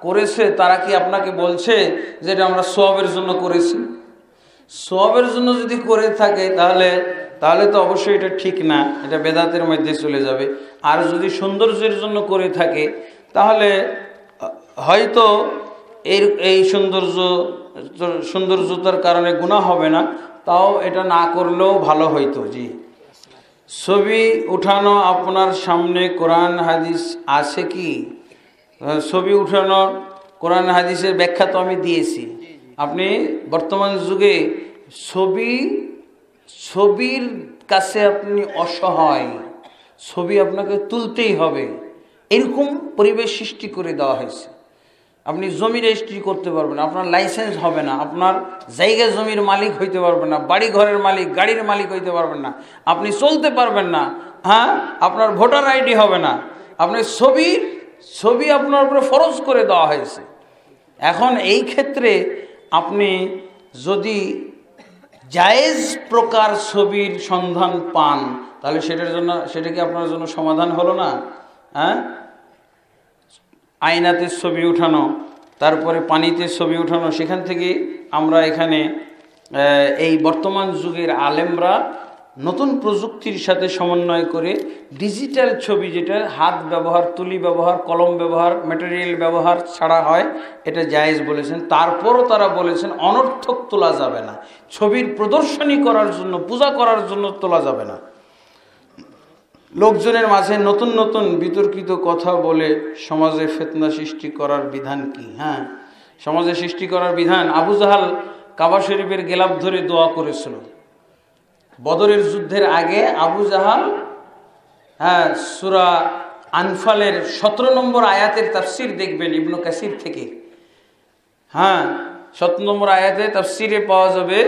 করেছে তারা কি আপনাকে বলছে যে এটা আমরা সওয়াবের জন্য করেছি? সওয়াবের জন্য যদি করে থাকে তাহলে তো অবশ্যই এটা ঠিক না, এটা বেদাতের মধ্যে চলে যাবে। আর যদি সৌন্দর্যের জন্য করে থাকে তাহলে হয়তো এই সৌন্দর্যতার কারণে গুনাহ হবে না, তাও এটা না করলেও ভালো হইতো। জি, ছবি উঠানো আপনার সামনে কোরআন হাদিস আছে কি? ছবি উঠানোর কোরআন হাদিসের ব্যাখ্যা তো আমি দিয়েছি। আপনি বর্তমান যুগে ছবির কাছে আপনি অসহায়, ছবি আপনাকে তুলতেই হবে, এরকম পরিবেশ সৃষ্টি করে দেওয়া হয়েছে। আপনি জমি রেজিস্ট্রি করতে পারবেন না, আপনার লাইসেন্স হবে না, আপনার জায়গা জমির মালিক হইতে পারবেন না, বাড়ি ঘরের মালিক, গাড়ির মালিক হইতে পারবেন না, আপনি চলতে পারবেন না, হ্যাঁ, আপনার ভোটার আইডি হবে না। আপনি ছবি আপনার উপরে ফরজ করে দেওয়া হয়েছে। এখন এই ক্ষেত্রে আপনি যদি জায়েজ প্রকার ছবির সন্ধান পান, তাহলে সেটা কি আপনার জন্য সমাধান হলো না? হ্যাঁ, আয়নাতে ছবি উঠানো, তারপরে পানিতে ছবি উঠানো, সেখান থেকে আমরা এখানে এই বর্তমান যুগের আলেমরা নতুন প্রযুক্তির সাথে সমন্বয় করে ডিজিটাল ছবি, যেটা হাত ব্যবহার, তুলি ব্যবহার, কলম ব্যবহার, ম্যাটেরিয়াল ব্যবহার ছাড়া হয়, এটা জায়েজ বলেছেন। তারপরও তারা বলেছেন অনর্থক তোলা যাবে না, ছবির প্রদর্শনী করার জন্য, পূজা করার জন্য তোলা যাবে না। লোকজনের মাঝে নতুন নতুন বিতর্কিত কথা বলে সমাজে ফিতনা সৃষ্টি করার বিধান কি? হ্যাঁ, সমাজে সৃষ্টি করার বিধান, আবু জাহাল কাবা শরীফের গেলাপ ধরে দোয়া করেছিল বদরের যুদ্ধের আগে। আবু জাহাল, হ্যাঁ, সূরা আনফালের 17 নম্বর আয়াতের তাফসির দেখবেন ইবনে কাসির থেকে। হ্যাঁ, 17 নম্বর আয়াতে তাফসিরে পাওয়া যাবে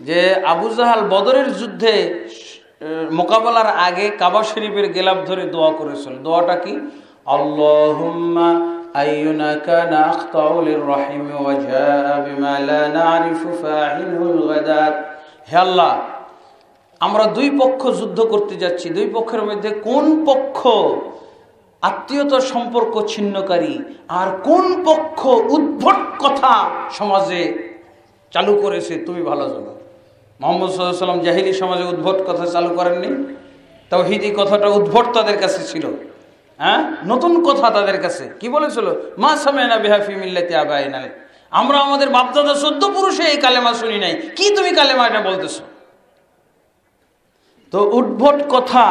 যে আবু জাহাল বদরের যুদ্ধে মোকাবেলার আগে কাবা শরীফের গেলাপ ধরে দোয়া করেছিল। দোয়াটা কি? আল্লাহুম্মা আইয়ুনাকা নাখতাউ লিররাহিম ওয়া জাআ বিমা লা নারিফু ফাইলুল গাদাত। হে আল্লাহ, আমরা দুই পক্ষ যুদ্ধ করতে যাচ্ছি, দুই পক্ষের মধ্যে কোন পক্ষ আত্মীয়তার সম্পর্ক ছিন্নকারী আর কোন পক্ষ উদ্ভট কথা সমাজে চালু করেছে তুমি ভালো জানো। মুহাম্মদ সাল্লাল্লাহু আলাইহি ওয়াসাল্লাম জাহিলি সমাজে উদ্ভট কথা চালু করেননি। তাওহীদি কথাটা উদ্ভট তাদের কাছে ছিল, হ্যাঁ, নতুন কথা তাদের কাছে। কি বলেছিল? মা সামি'না বিহা ফি মিল্লাতি আবাইনা, আমরা আমাদের বাপদাদা 14 পুরুষে এই কালেমা শুনি নাই, কি তুমি কালেমা এটা বলতেছো? তো উদ্ভট কথা,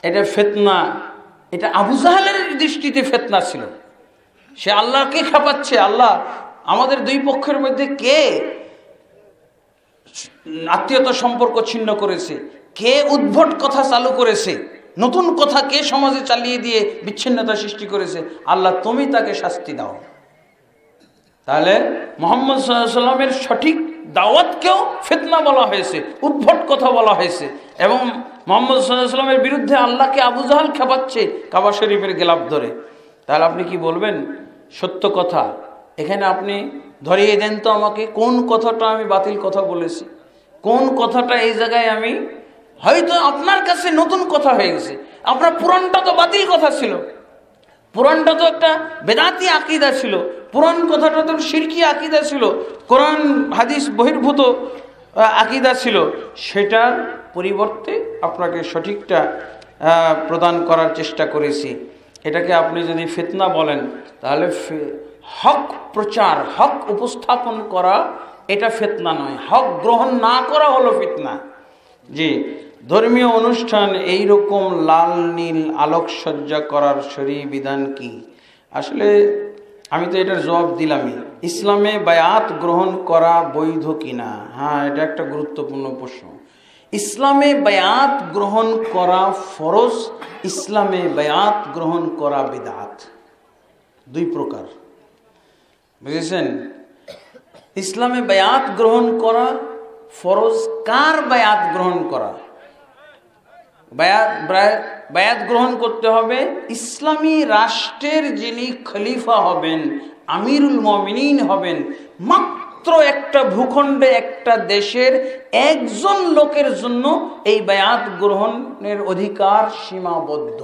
এটা ফিতনা, এটা আবু জাহেলের দৃষ্টিতে ফিতনা ছিল। সে আল্লাহকে খেপাচ্ছে, আল্লাহ আমাদের দুই পক্ষের মধ্যে কে আত্মীয়তা সম্পর্ক ছিন্ন করেছে, কে উদ্ভট কথা চালু করেছে, নতুন কথা কে সমাজে চালিয়ে দিয়ে বিচ্ছিন্নতা সৃষ্টি করেছে, আল্লাহ তুমি তাকে শাস্তি দাও। তাহলে মুহাম্মদ সাল্লাল্লাহু আলাইহি ওয়াসাল্লামের সঠিক দাওয়াতকেও ফিতনা বলা হয়েছে, উদ্ভট কথা বলা হয়েছে। এবং মুহাম্মদ সাল্লাল্লাহু আলাইহি ওয়াসাল্লামের বিরুদ্ধে আল্লাহকে আবু জাহাল খেপাচ্ছে কাবা শরীফের গেলাপ ধরে। তাহলে আপনি কি বলবেন? সত্য কথা এখানে আপনি ধরিয়ে দেন তো আমাকে, কোন কথাটা আমি বাতিল কথা বলেছি, কোন কথাটা এই জায়গায় আমি, হয়তো আপনার কাছে নতুন কথা হয়ে গেছে, আপনার পুরানটা তো বাতিল কথা ছিল, পুরানটা তো একটা বেদাতি আকীদা ছিল, পুরান কথাটা তো শিরকি আকীদা ছিল, কোরআন হাদিস বহির্ভূত আকীদা ছিল। সেটার পরিবর্তে আপনাকে সঠিকটা প্রদান করার চেষ্টা করেছি। এটাকে আপনি যদি ফিতনা বলেন, তাহলে হক প্রচার, হক উপস্থাপন করা এটা ফিতনা নয়, হক গ্রহণ না করা হলো ফিতনা। জি, ধর্মীয় অনুষ্ঠান এই রকম লাল নীল আলোকসজ্জা করার শরীয়ী বিধান কি? আসলে আমি তো এটার জবাব দিলামই। ইসলামে বায়াত গ্রহণ করা বৈধ কিনা? হ্যাঁ, এটা একটা গুরুত্বপূর্ণ প্রশ্ন। ইসলামে বায়াত গ্রহণ করা ফরজ, ইসলামে বায়াত গ্রহণ করা বিদআত, দুই প্রকার, বুঝেছেন? ইসলামে বায়াত গ্রহণ করা ফরজ। কার বায়াত গ্রহণ করা? বায়াত গ্রহণ করতে হবে ইসলামী রাষ্ট্রের যিনি খলিফা হবেন, আমিরুল মুমিনিন হবেন, মাত্র একটা ভূখণ্ডে একটা দেশের একজন লোকের জন্য এই বায়াত গ্রহণের অধিকার সীমাবদ্ধ।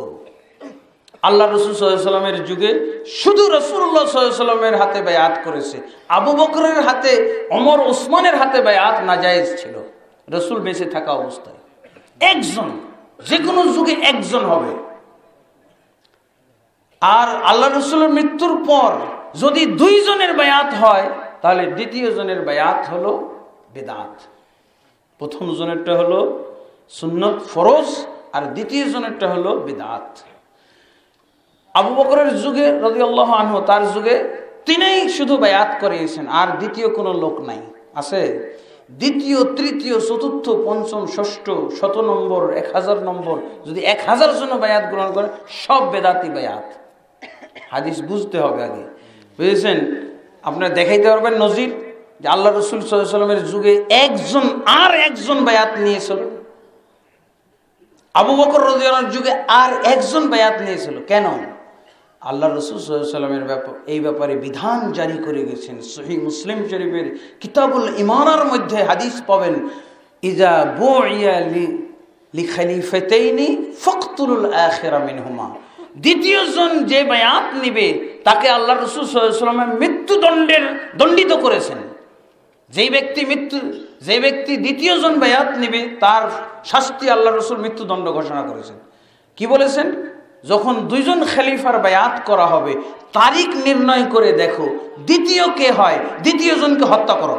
আল্লাহ রাসূল সাল্লাল্লাহু আলাইহি ওয়াসাল্লামের যুগে শুধু রাসূলুল্লাহ সাল্লাল্লাহু আলাইহি ওয়াসাল্লামের হাতে বায়াত করেছে, আবু বকরের হাতে, ওমর, ওসমানের হাতে বায়াত নাজায়েজ ছিল রাসূল বেঁচে থাকা অবস্থায়। একজন, যে কোনো যুগে একজন হবে। আর আল্লাহ রাসূলের মৃত্যুর পর যদি দুইজনের বায়াত হয়, তাহলে দ্বিতীয় জনের বায়াত হলো বিদআত। প্রথম জনেরটা হলো সুন্নত ফরজ, আর দ্বিতীয় জনেরটা হলো বিদআত। আবু বকরের যুগে রাদিয়াল্লাহু আনহু, তার যুগে তিনিই শুধু বায়াত করিয়েছেন, আর দ্বিতীয় কোনো লোক নাই। আছে দ্বিতীয়, তৃতীয়, চতুর্থ, পঞ্চম, ষষ্ঠ, 100 নম্বর, 1000 নম্বর, যদি 1000 জন বায়াত গ্রহণ করে সব বেদাতি বায়াত। হাদিস বুঝতে হবে আগে, বুঝেছেন? আপনারা দেখাইতে পারবেন নজির যে আল্লাহ রসুল সাল্লাল্লাহু আলাইহি ওয়াসাল্লামের যুগে একজন বায়াত নিয়েছিল, আবু বকর রাদিয়াল্লাহু আনহুর যুগে একজন বায়াত নিয়েছিল। কেন? আল্লাহ রসুল সাল্লাল্লাহু আলাইহি ওয়াসাল্লামের এই ব্যাপারে বিধান জারি করে গেছেন। সহিহ মুসলিম শরীফের কিতাবুল ইমানের মধ্যে হাদিস পাবেন, ইজা বুইয়া লিখালিফাতাইনি ফাকতুলুল আখিরা মিনহুমা। দ্বিতীয় জন যে বায়াত নিবে তাকে আল্লাহ রসুল সাল্লাল্লাহু আলাইহি ওয়াসাল্লাম মৃত্যুদণ্ডের দণ্ডিত করেছেন। যে ব্যক্তি দ্বিতীয় জন বায়াত নিবে তার শাস্তি আল্লাহ রসুল মৃত্যুদণ্ড ঘোষণা করেছেন। কি বলেছেন? যখন 2 জন খলিফার বায়াত করা হবে, তারিখ নির্ণয় করে দেখো দ্বিতীয় কে হয়, দ্বিতীয় জনকে হত্যা করো।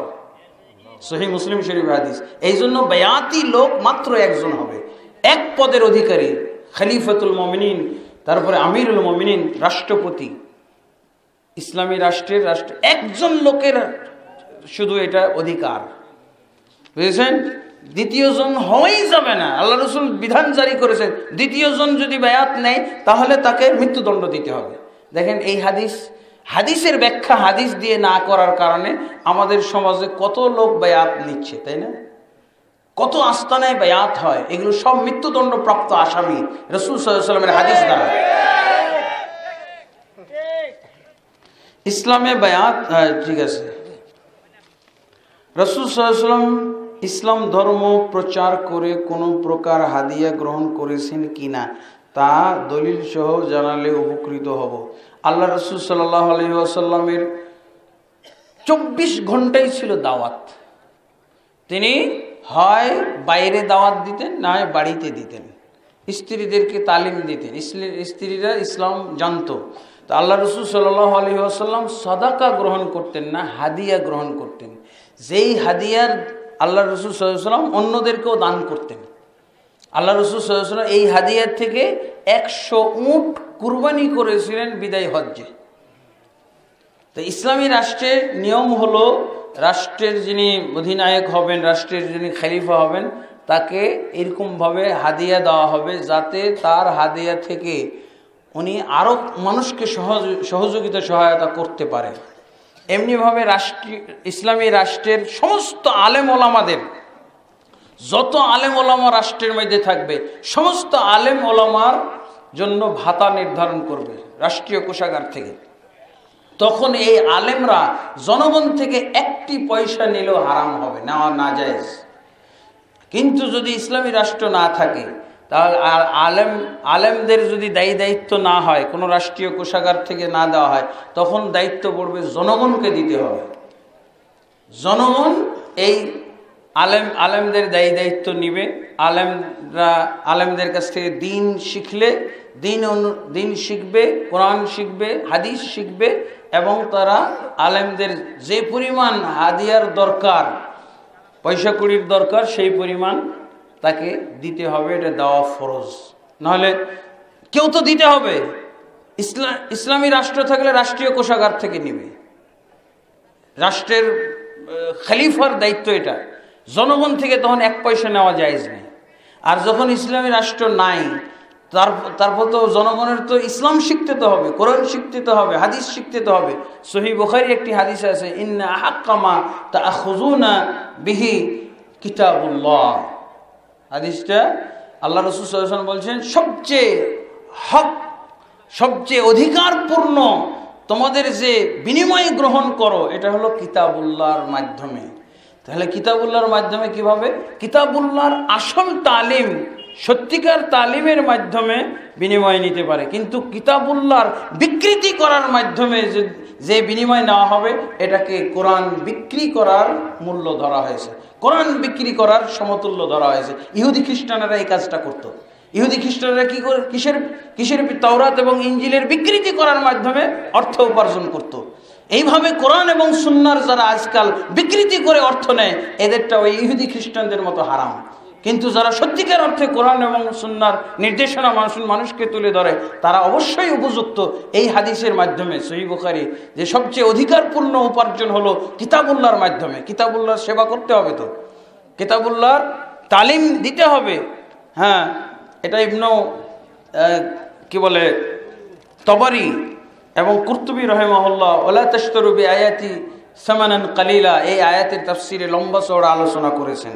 সহিহ মুসলিম শরীফ হাদিস। এই জন্য বায়াতি লোক মাত্র একজন হবে, এক পদের অধিকারী, খলিফাতুল মুমিনিন, তারপরে আমিরুল মুমিনিন, রাষ্ট্রপতি। ইসলামী রাষ্ট্রের একজন লোকের শুধু এটা অধিকার, বুঝেছেন? দ্বিতীয় জন হওয়াই যাবে না। আল্লাহ রসুল বিধান জারি করেছেন, দ্বিতীয় জন যদি বায়াত নেয় তাহলে তাকে মৃত্যুদণ্ড দিতে হবে। দেখেন এই হাদিসের ব্যাখ্যা হাদিস দিয়ে না করার কারণে আমাদের সমাজে কত লোক বায়াত নিচ্ছে, তাই না? কত আস্তানায় বায়াত হয়, এগুলো সব মৃত্যুদণ্ড প্রাপ্ত আসামি রাসূল সাল্লাল্লাহু আলাইহি ওয়াসাল্লামের হাদিস দ্বারা। ইসলামে বায়াত, ঠিক আছে, রাসূল সাল্লাল্লাহু আলাইহি ওয়াসাল্লাম ইসলাম ধর্ম প্রচার করে কোনো প্রকার হাদিয়া গ্রহণ করেছেন কিনা তা দলিল সহ জানালে উপকৃত হব। আল্লাহ রাসূল সাল্লাল্লাহু আলাইহি ওয়াসাল্লামের 24 ঘন্টাই ছিল দাওয়াত। তিনি হয় বাইরে দাওয়াত দিতেন, না হয় বাড়িতে দিতেন, স্ত্রীদেরকে তালিম দিতেন, স্ত্রীরা ইসলাম জানতো। তো আল্লাহ রাসূল সাল্লাল্লাহু আলাইহি ওয়াসাল্লাম সাদাকা গ্রহণ করতেন না, হাদিয়া গ্রহণ করতেন। যেই হাদিয়ার আল্লাহ রসুল সাল্লাল্লাহু আলাইহি ওয়াসাল্লাম অন্যদেরকেও দান করতেন। আল্লাহ রসুল সাল্লাল্লাহু আলাইহি ওয়াসাল্লাম এই হাদিয়ার থেকে 100 উট কুরবানি করেছিলেন বিদায় হজ্জে। তো ইসলামী রাষ্ট্রের নিয়ম হলো, রাষ্ট্রের যিনি অধিনায়ক হবেন, রাষ্ট্রের যিনি খলিফা হবেন, তাকে এরকমভাবে হাদিয়া দেওয়া হবে যাতে তার হাদিয়া থেকে উনি আরও মানুষকে সহযোগিতা সহায়তা করতে পারে। এমনিভাবে ইসলামী রাষ্ট্রের সমস্ত আলেম ওলামাদের, যত আলেম ওলামা রাষ্ট্রের মধ্যে থাকবে, সমস্ত আলেম ওলামার জন্য ভাতা নির্ধারণ করবে রাষ্ট্রীয় কোষাগার থেকে। তখন এই আলেমরা জনগণ থেকে 1টি পয়সা নিলেও হারাম হবে, নেওয়া নাজায়েজ। কিন্তু যদি ইসলামী রাষ্ট্র না থাকে, তাহলে আলেমদের যদি দায়িত্ব না হয়, কোনো রাষ্ট্রীয় কোষাগার থেকে না দেওয়া হয়, তখন দায়িত্ব পড়বে জনগণকে দিতে হবে। জনগণ এই আলেমদের দায়িত্ব নিবে। আলেমদের কাছ থেকে দিন শিখলে দিন শিখবে, কোরআন শিখবে, হাদিস শিখবে, এবং তারা আলেমদের যে পরিমাণ হাদিয়ার দরকার, পয়সা কুড়ির দরকার, সেই পরিমাণ তাকে দিতে হবে। এটা দেওয়া ফরজ, নাহলে কেউ তো দিতে হবে। ইসলামী রাষ্ট্র থাকলে রাষ্ট্রীয় কোষাগার থেকে নিবে, রাষ্ট্রের খলিফার দায়িত্ব এটা। জনগণ থেকে তখন 1 পয়সা নেওয়া জায়েজ নেই। আর যখন ইসলামী রাষ্ট্র নাই, তারপর তো জনগণের তো ইসলাম শিখতে তো হবে, কোরআন শিখতে তো হবে, হাদিস শিখতে তো হবে। সহিহ বুখারী একটি হাদিস আছে, ইন্না আহাক্কা মা তাআখুযুনা বিহি কিতাবুল্লাহ। হাদিসটা আল্লাহ রাসূল সাল্লাল্লাহু আলাইহি ওয়াসাল্লাম বলছেন, সবচেয়ে অধিকারপূর্ণ তোমাদের যে বিনিময় গ্রহণ করো, এটা হলো কিতাবুল্লাহর মাধ্যমে। তাহলে কিতাবুল্লাহর মাধ্যমে কিভাবে? কিতাবুল্লাহর আসল তালিম, সত্যিকার তালিমের মাধ্যমে বিনিময় নিতে পারে। কিন্তু কিতাবুল্লাহর বিকৃতি করার মাধ্যমে যে বিনিময় নেওয়া হবে, এটাকে কোরআন বিক্রি করার মূল্য ধরা হয়েছে, কোরআন বিক্রি করার সমতুল্য ধরা হয়েছে। ইহুদি খ্রিস্টানেরা এই কাজটা করত। ইহুদি খ্রিস্টানেরা কি করে, কিসের তাওরাত এবং ইঞ্জিলের বিকৃতি করার মাধ্যমে অর্থ উপার্জন করত। এইভাবে কোরআন এবং সুন্নাহর যারা আজকাল বিকৃতি করে অর্থ নেয়, এদেরটা ওই ইহুদি খ্রিস্টানদের মতো হারাম। কিন্তু যারা সত্যিকার অর্থে কোরআন এবং সুন্নাহর নির্দেশনা মানুষকে তুলে ধরে তারা অবশ্যই উপযুক্ত। এই হাদিসের মাধ্যমে সহিহ বুখারী যে সবচেয়ে অধিকারপূর্ণ উপার্জন হলো কিতাবুল্লাহর মাধ্যমে। কিতাবুল্লাহর সেবা করতে হবে, তো কিতাবুল্লাহর তালিম দিতে হবে। হ্যাঁ, এটা ইবনু কি বলে তবরি এবং কুরতুবী রাহিমাহুল্লাহ ওয়ালা তাশতারু বিআয়াতি সামানান কালিলা, এই আয়াতের তাফসিরে লম্বা চওড়া আলোচনা করেছেন।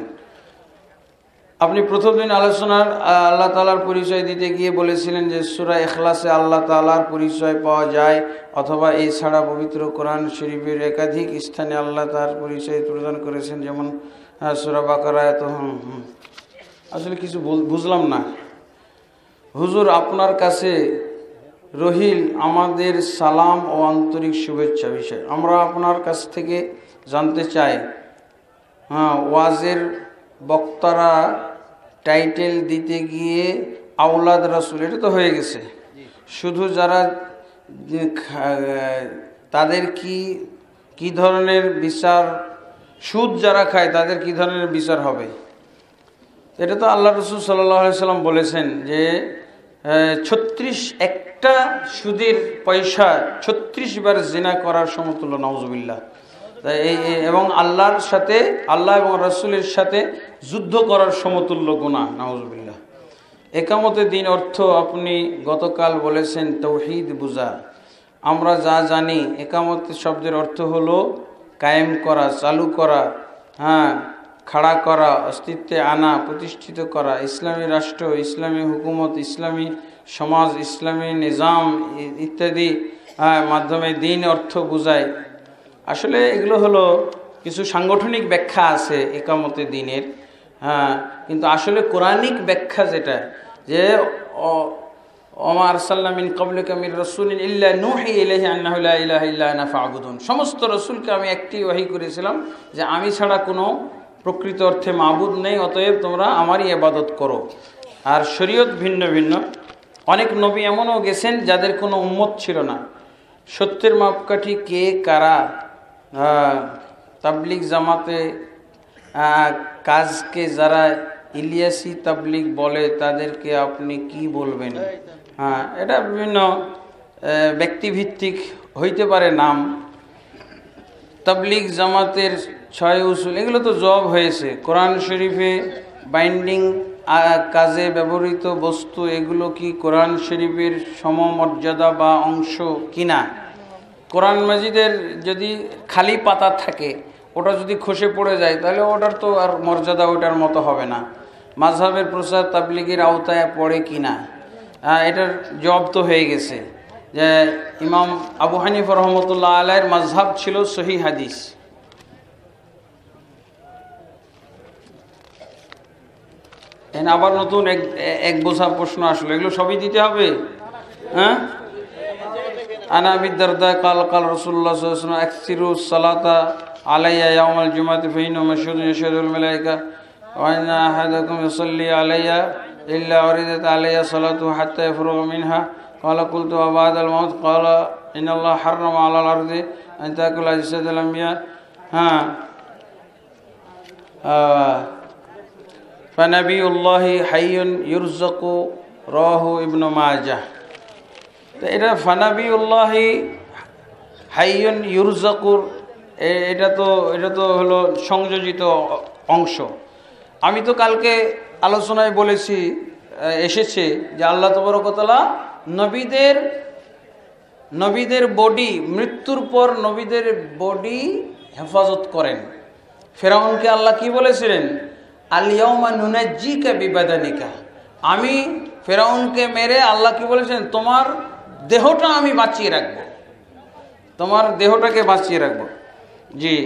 আপনি প্রথম দিন আলোচনার আল্লাহ তাআলার পরিচয় দিতে গিয়ে বলেছিলেন যে সূরা ইখলাসে আল্লাহ তাআলার পরিচয় পাওয়া যায়, অথবা এই ছাড়া পবিত্র কোরআন শরীফের একাধিক স্থানে আল্লাহ তার পরিচয় প্রদান করেছেন, যেমন সূরা বাকারায়। তো আসলে কিছু বুঝলাম না হুজুর, আপনার কাছে রহিল আমাদের সালাম ও আন্তরিক শুভেচ্ছা বিষয়। আমরা আপনার কাছ থেকে জানতে চাই, ওয়াজের বক্তারা টাইটেল দিতে গিয়ে আওলাদ রাসূল, এটা তো হয়ে গেছে, শুধু যারা তাদের কি ধরনের বিচার, সুদ যারা খায় তাদের কি ধরনের বিচার হবে? এটা তো আল্লাহ রাসূল সাল্লাল্লাহু আলাইহি সাল্লাম বলেছেন যে 36 সুদের পয়সা 36 বার জিনা করার সমতুল্য, নাউজুবিল্লাহ। এবং আল্লাহর সাথে, আল্লাহ এবং রাসূলের সাথে যুদ্ধ করার সমতুল্য গুনাহ, নাউজুবিল্লাহ। একামতে দিন অর্থ আপনি গতকাল বলেছেন তাওহীদ বুঝা। আমরা যা জানি একামত শব্দের অর্থ হলো কায়েম করা, চালু করা, খাড়া করা, অস্তিত্বে আনা, প্রতিষ্ঠিত করা, ইসলামী রাষ্ট্র, ইসলামী হুকুমত, ইসলামী সমাজ, ইসলামী নিজাম ইত্যাদি মাধ্যমে দিন অর্থ বুঝায়। আসলে এগুলো হলো কিছু সাংগঠনিক ব্যাখ্যা আছে একামতে দিনের, কিন্তু আসলে কোরআনিক ব্যাখ্যা যেটা, যে ওমা আরসালনা মিন ক্বাবলিকা মির রাসূলিন ইল্লা নূহি ইলাইহি আন্নাহু লা ইলাহা ইল্লা আনা ফা'বুদুন। সমস্ত রাসূলকে আমি একটি ওহী করেছিলাম যে আমি ছাড়া কোনো প্রকৃত অর্থে মাবুদ নেই, অতএব তোমরা আমারই ইবাদত করো। আর শরীয়ত ভিন্ন ভিন্ন। অনেক নবী এমনও গেছেন যাদের কোনো উম্মত ছিল না। সত্যের মাপকাঠি কে কারা? তাবলিগ জামাতে কাজকে যারা ইলিয়াসি তাবলিগ বলে তাদেরকে আপনি কি বলবেন? এটা বিভিন্ন ব্যক্তিভিত্তিক হইতে পারে নাম। তাবলিগ জামাতের 6 উসুল, এগুলো তো জবাব হয়েছে। কোরআন শরীফে বাইন্ডিং কাজে ব্যবহৃত বস্তু, এগুলো কি কোরআন শরীফের সমমর্যাদা বা অংশ কিনা? কোরআন মাজিদের যদি খালি পাতা থাকে, ওটা যদি খসে পড়ে যায় তাহলে ওটার তো আর মর্যাদা ওটার মতো হবে না। মাযহাবের প্রচার তাবলিগের আওতায় পড়ে কিনা, এটার জবাব তো হয়ে গেছে যে ইমাম আবু হানিফা রহমতুল্লাহ আলাইহির মাযহাব ছিল সহিহ হাদিস। আবার নতুন এক বোঝা প্রশ্ন আসলো, এগুলো সবই দিতে হবে। আনা আবি দারদা কাল কাল রাসূলুল্লাহ সাল্লাল্লাহু আলাইহি ওয়াসাল্লাম আকসিরু সালাতা আলাইয়া ইয়াউমাল জুমআতি ফাইন্নাহু মাশহুদুন ইয়াশহাদুল মালায়েকা ওয়া ইন্না আহাদাকুম ইউসাল্লি আলাইয়া ইল্লা উরিদাত আলাইয়া সালাতু হাত্তা ইয়াফরুগা মিনহা ক্বালা কুলতু ওয়া বা'দাল মাউত ক্বালা ইন্নাল্লাহ হাররামা আলাল আরদি আন তাকুলা জাসাদাল আমবিয়া। ফানাবিউল্লাহি হাইয়ুন ইউরযাকু রাহু ইবনু মাজাহ। তো এটা ফানাবিউল্লাহি হাইয়ুন ইউরযাকুর, এটা তো হলো সংযোজিত অংশ। আমি তো কালকে আলোচনায় বলেছি, এসেছে যে আল্লাহ তাবারক ওয়া তাআলা নবীদের বডি, মৃত্যুর পর নবীদের বডি হেফাজত করেন। ফেরাউনকে আল্লাহ কি বলেছিলেন? আল ইয়াউমা নুনাজ্জিকা বিবাদানিকা। আমি ফেরাউনকে মেরে আল্লাহ কি বলেছেন? তোমার দেহটা আমি বাঁচিয়ে রাখবো, তোমার দেহটাকে বাঁচিয়ে রাখবো। জি,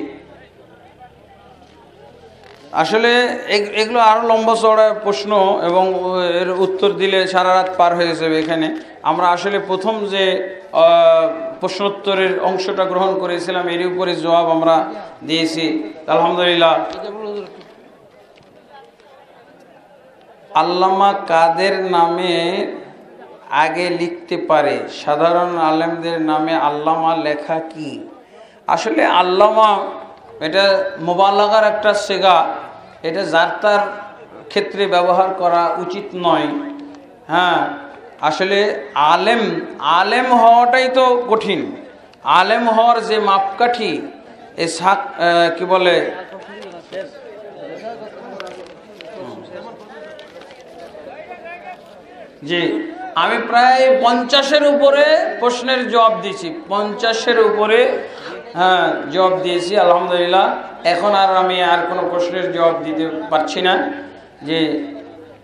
আসলে এগুলো আরও লম্বা চড়া প্রশ্ন এবং এর উত্তর দিলে সারা রাত পার হয়ে যাবে এখানে। আমরা আসলে প্রথম যে প্রশ্নোত্তরের অংশটা গ্রহণ করেছিলাম এর উপরে জবাব আমরা দিয়েছি, আলহামদুলিল্লাহ। আল্লামা কাদের নামে আগে লিখতে পারে, সাধারণ আলেমদের নামে আল্লামা লেখা কি? আসলে আল্লামা এটা মোবালাগার একটা সেগা, এটা যার তার ক্ষেত্রে ব্যবহার করা উচিত নয়। হ্যাঁ, আসলে আলেম হওয়াটাই তো কঠিন। আলেম হওয়ার যে মাপকাঠি, এ কি বলে, জি, আমি প্রায় 50-এর উপরে প্রশ্নের জবাব দিয়েছি, 50-এর উপরে হ্যাঁ জবাব দিয়েছি আলহামদুলিল্লাহ। এখন আমি কোনো প্রশ্নের জবাব দিতে পারছি না, যে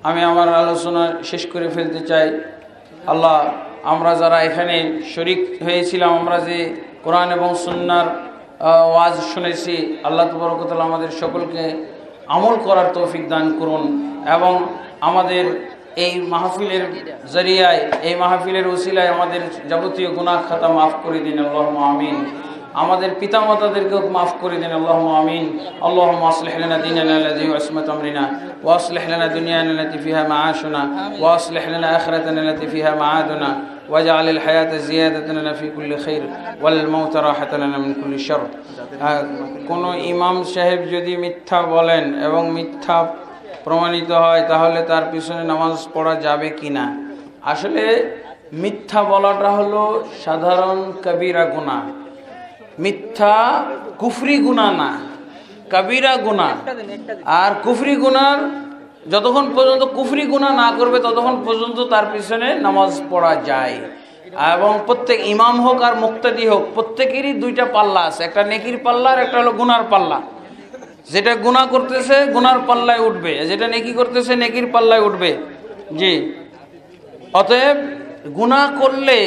আমি আমার আলোচনা শেষ করে ফেলতে চাই। আল্লাহ, আমরা যারা এখানে শরীক হয়েছিলাম, আমরা যে কোরআন এবং সুন্নাহর ওয়াজ শুনেছি, আল্লাহ তাবারক ওয়া তাআলা আমাদের সকলকে আমল করার তৌফিক দান করুন, এবং আমাদের এই মাহফিলের জরিয়ায়, এই মাহফিলের ওসিলায় আমাদের যাবতীয় গুনাহ খাতা মাফ করে দিন, আল্লাহুম্মা আমিন। আমাদের পিতামাতাদেরকেও মাফ করে দিন, আল্লাহুম্মা আমিন। আল্লাহুম্মা আসলিহ লানা দীনানা আল্লাযী হুয়া ইসমাতু আমরিনা, ওয়া আসলিহ লানা দুনিয়ানা আল্লাতী ফিহা মাআশুনা, ওয়া আসলিহ লানা আখিরাতানা আল্লাতী ফিহা মাআদুনা, ওয়াজআলিল হায়াতা জিয়াদাতান লানা ফি কুল্লি খাইর ওয়াল মাউতা রাহাতান লানা মিন কুল্লি শার। কোন ইমাম সাহেব যদি মিথ্যা বলেন এবং মিথ্যা প্রমাণিত হয়, তাহলে তার পিছনে নামাজ পড়া যাবে কিনা? আসলে মিথ্যা বলাটা হলো সাধারণ কবিরা গুনাহ। মিথ্যা কুফরি গুনাহ না, কবিরা গুনাহ। আর কুফরি গুনার যতক্ষণ পর্যন্ত কুফরি গুনাহ না করবে, ততক্ষণ পর্যন্ত তার পিছনে নামাজ পড়া যায়। এবং প্রত্যেক ইমাম হোক আর মুক্তাদি হোক, প্রত্যেকেরই দুইটা পাল্লা আছে, একটা নেকির পাল্লা আর একটা হলো গুনার পাল্লা। যেটা গুনাহ করতেছে গুনার পাল্লায় উঠবে, যেটা নেকি করতেছে নেকির পাল্লায় উঠবে। জি, অতএব গুনাহ করলে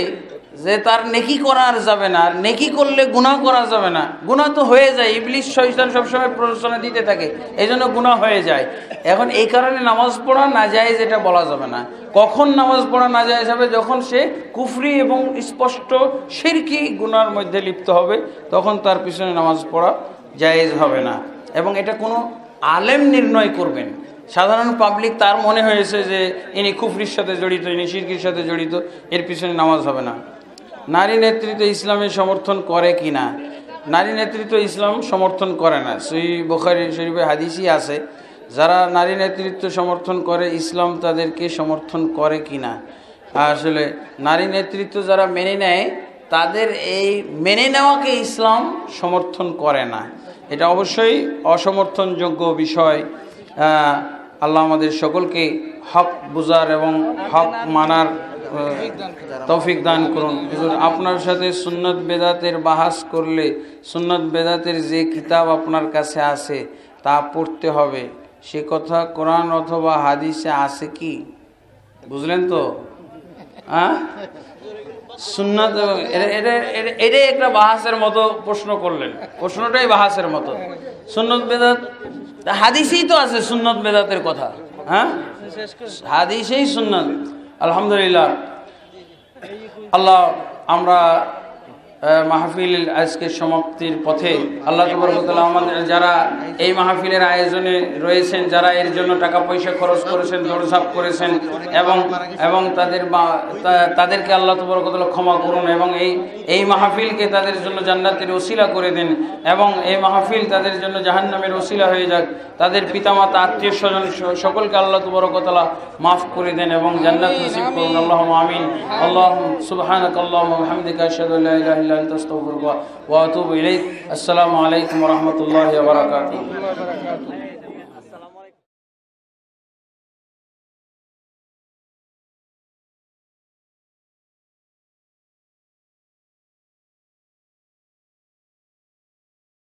যে তার নেকি করা আর যাবে না, আর নেকি করলে গুনাহ করা যাবে না। গুনাহ তো হয়ে যায়, ইবলিস শয়তান সবসময় প্ররোচনা দিতে থাকে, এই জন্য গুনাহ হয়ে যায়। এখন এই কারণে নামাজ পড়া নাজায়েজ এটা বলা যাবে না। কখন নামাজ পড়া নাজায়েজ হবে? যখন সে কুফরি এবং স্পষ্ট শিরকি গুনার মধ্যে লিপ্ত হবে, তখন তার পিছনে নামাজ পড়া জায়েজ হবে না। এবং এটা কোনো আলেম নির্ণয় করবেন। সাধারণ পাবলিক তার মনে হয়েছে যে ইনি কুফরির সাথে জড়িত, ইনি শিরকির সাথে জড়িত, এর পিছনে নামাজ হবে না। নারী নেতৃত্ব ইসলামে সমর্থন করে কি না? নারী নেতৃত্ব ইসলাম সমর্থন করে না। সহিহ বুখারী শরীফে হাদিসই আছে, যারা নারী নেতৃত্ব সমর্থন করে, ইসলাম তাদেরকে সমর্থন করে কি না। আসলে নারী নেতৃত্ব যারা মেনে নেয়, তাদের এই মেনে নেওয়াকে ইসলাম সমর্থন করে না। এটা অবশ্যই অসমর্থনযোগ্য বিষয়। আল্লাহ আমাদের সকলকে হক বুঝার এবং হক মানার তৌফিক দান করুন। আপনার সাথে সুন্নত বেদাতের বাহাস করলে, সুন্নত বেদাতের যে কিতাব আপনার কাছে আছে তা পড়তে হবে, সে কথা কোরআন অথবা হাদিসে আছে কি? বুঝলেন তো? হ্যাঁ, সুন্নাত এটা একটা বাহাসের মতো প্রশ্ন করলেন, প্রশ্নটাই বাহাসের মতো। সুন্নত বেদাত হাদিসেই তো আছে সুন্নত বেদাতের কথা। হ্যাঁ, হাদিসেই সুন্নত। আলহামদুলিল্লাহ। আল্লাহ, আমরা মাহফিল আজকে সমাপ্তির পথে, আল্লাহ তাবারক ওয়া তাআলা আমাদের যারা এই মাহফিলের আয়োজনে রয়েছেন, যারা এর জন্য টাকা পয়সা খরচ করেছেন, দৌড়ঝাঁপ করেছেন, এবং তাদেরকে আল্লাহ তাবারক ওয়া তাআলা ক্ষমা করুন, এবং এই মাহফিলকে তাদের জন্য জান্নাতের ওসিলা করে দেন, এবং এই মাহফিল তাদের জন্য জাহান্নামের ওসিলা হয়ে যাক। তাদের পিতামাতা, আত্মীয় স্বজন সকলকে আল্লাহ তাবারক ওয়া তাআলা মাফ করে দেন এবং জান্নাত নসিব করুন। আল্লাহুম্মা আমিন। আল্লাহুম্মা সুবহানাকাল্লাহুম্মা ওয়া বিহামদিকা আশহাদু আল্লা ইলাহা ইল্লা আনতা আস্তাগফিরুকা ওয়া আতুবু ইলাইক। আসসালামু আলাইকুম ওয়া রাহমাতুল্লাহি ওয়া বারাকাতুহু।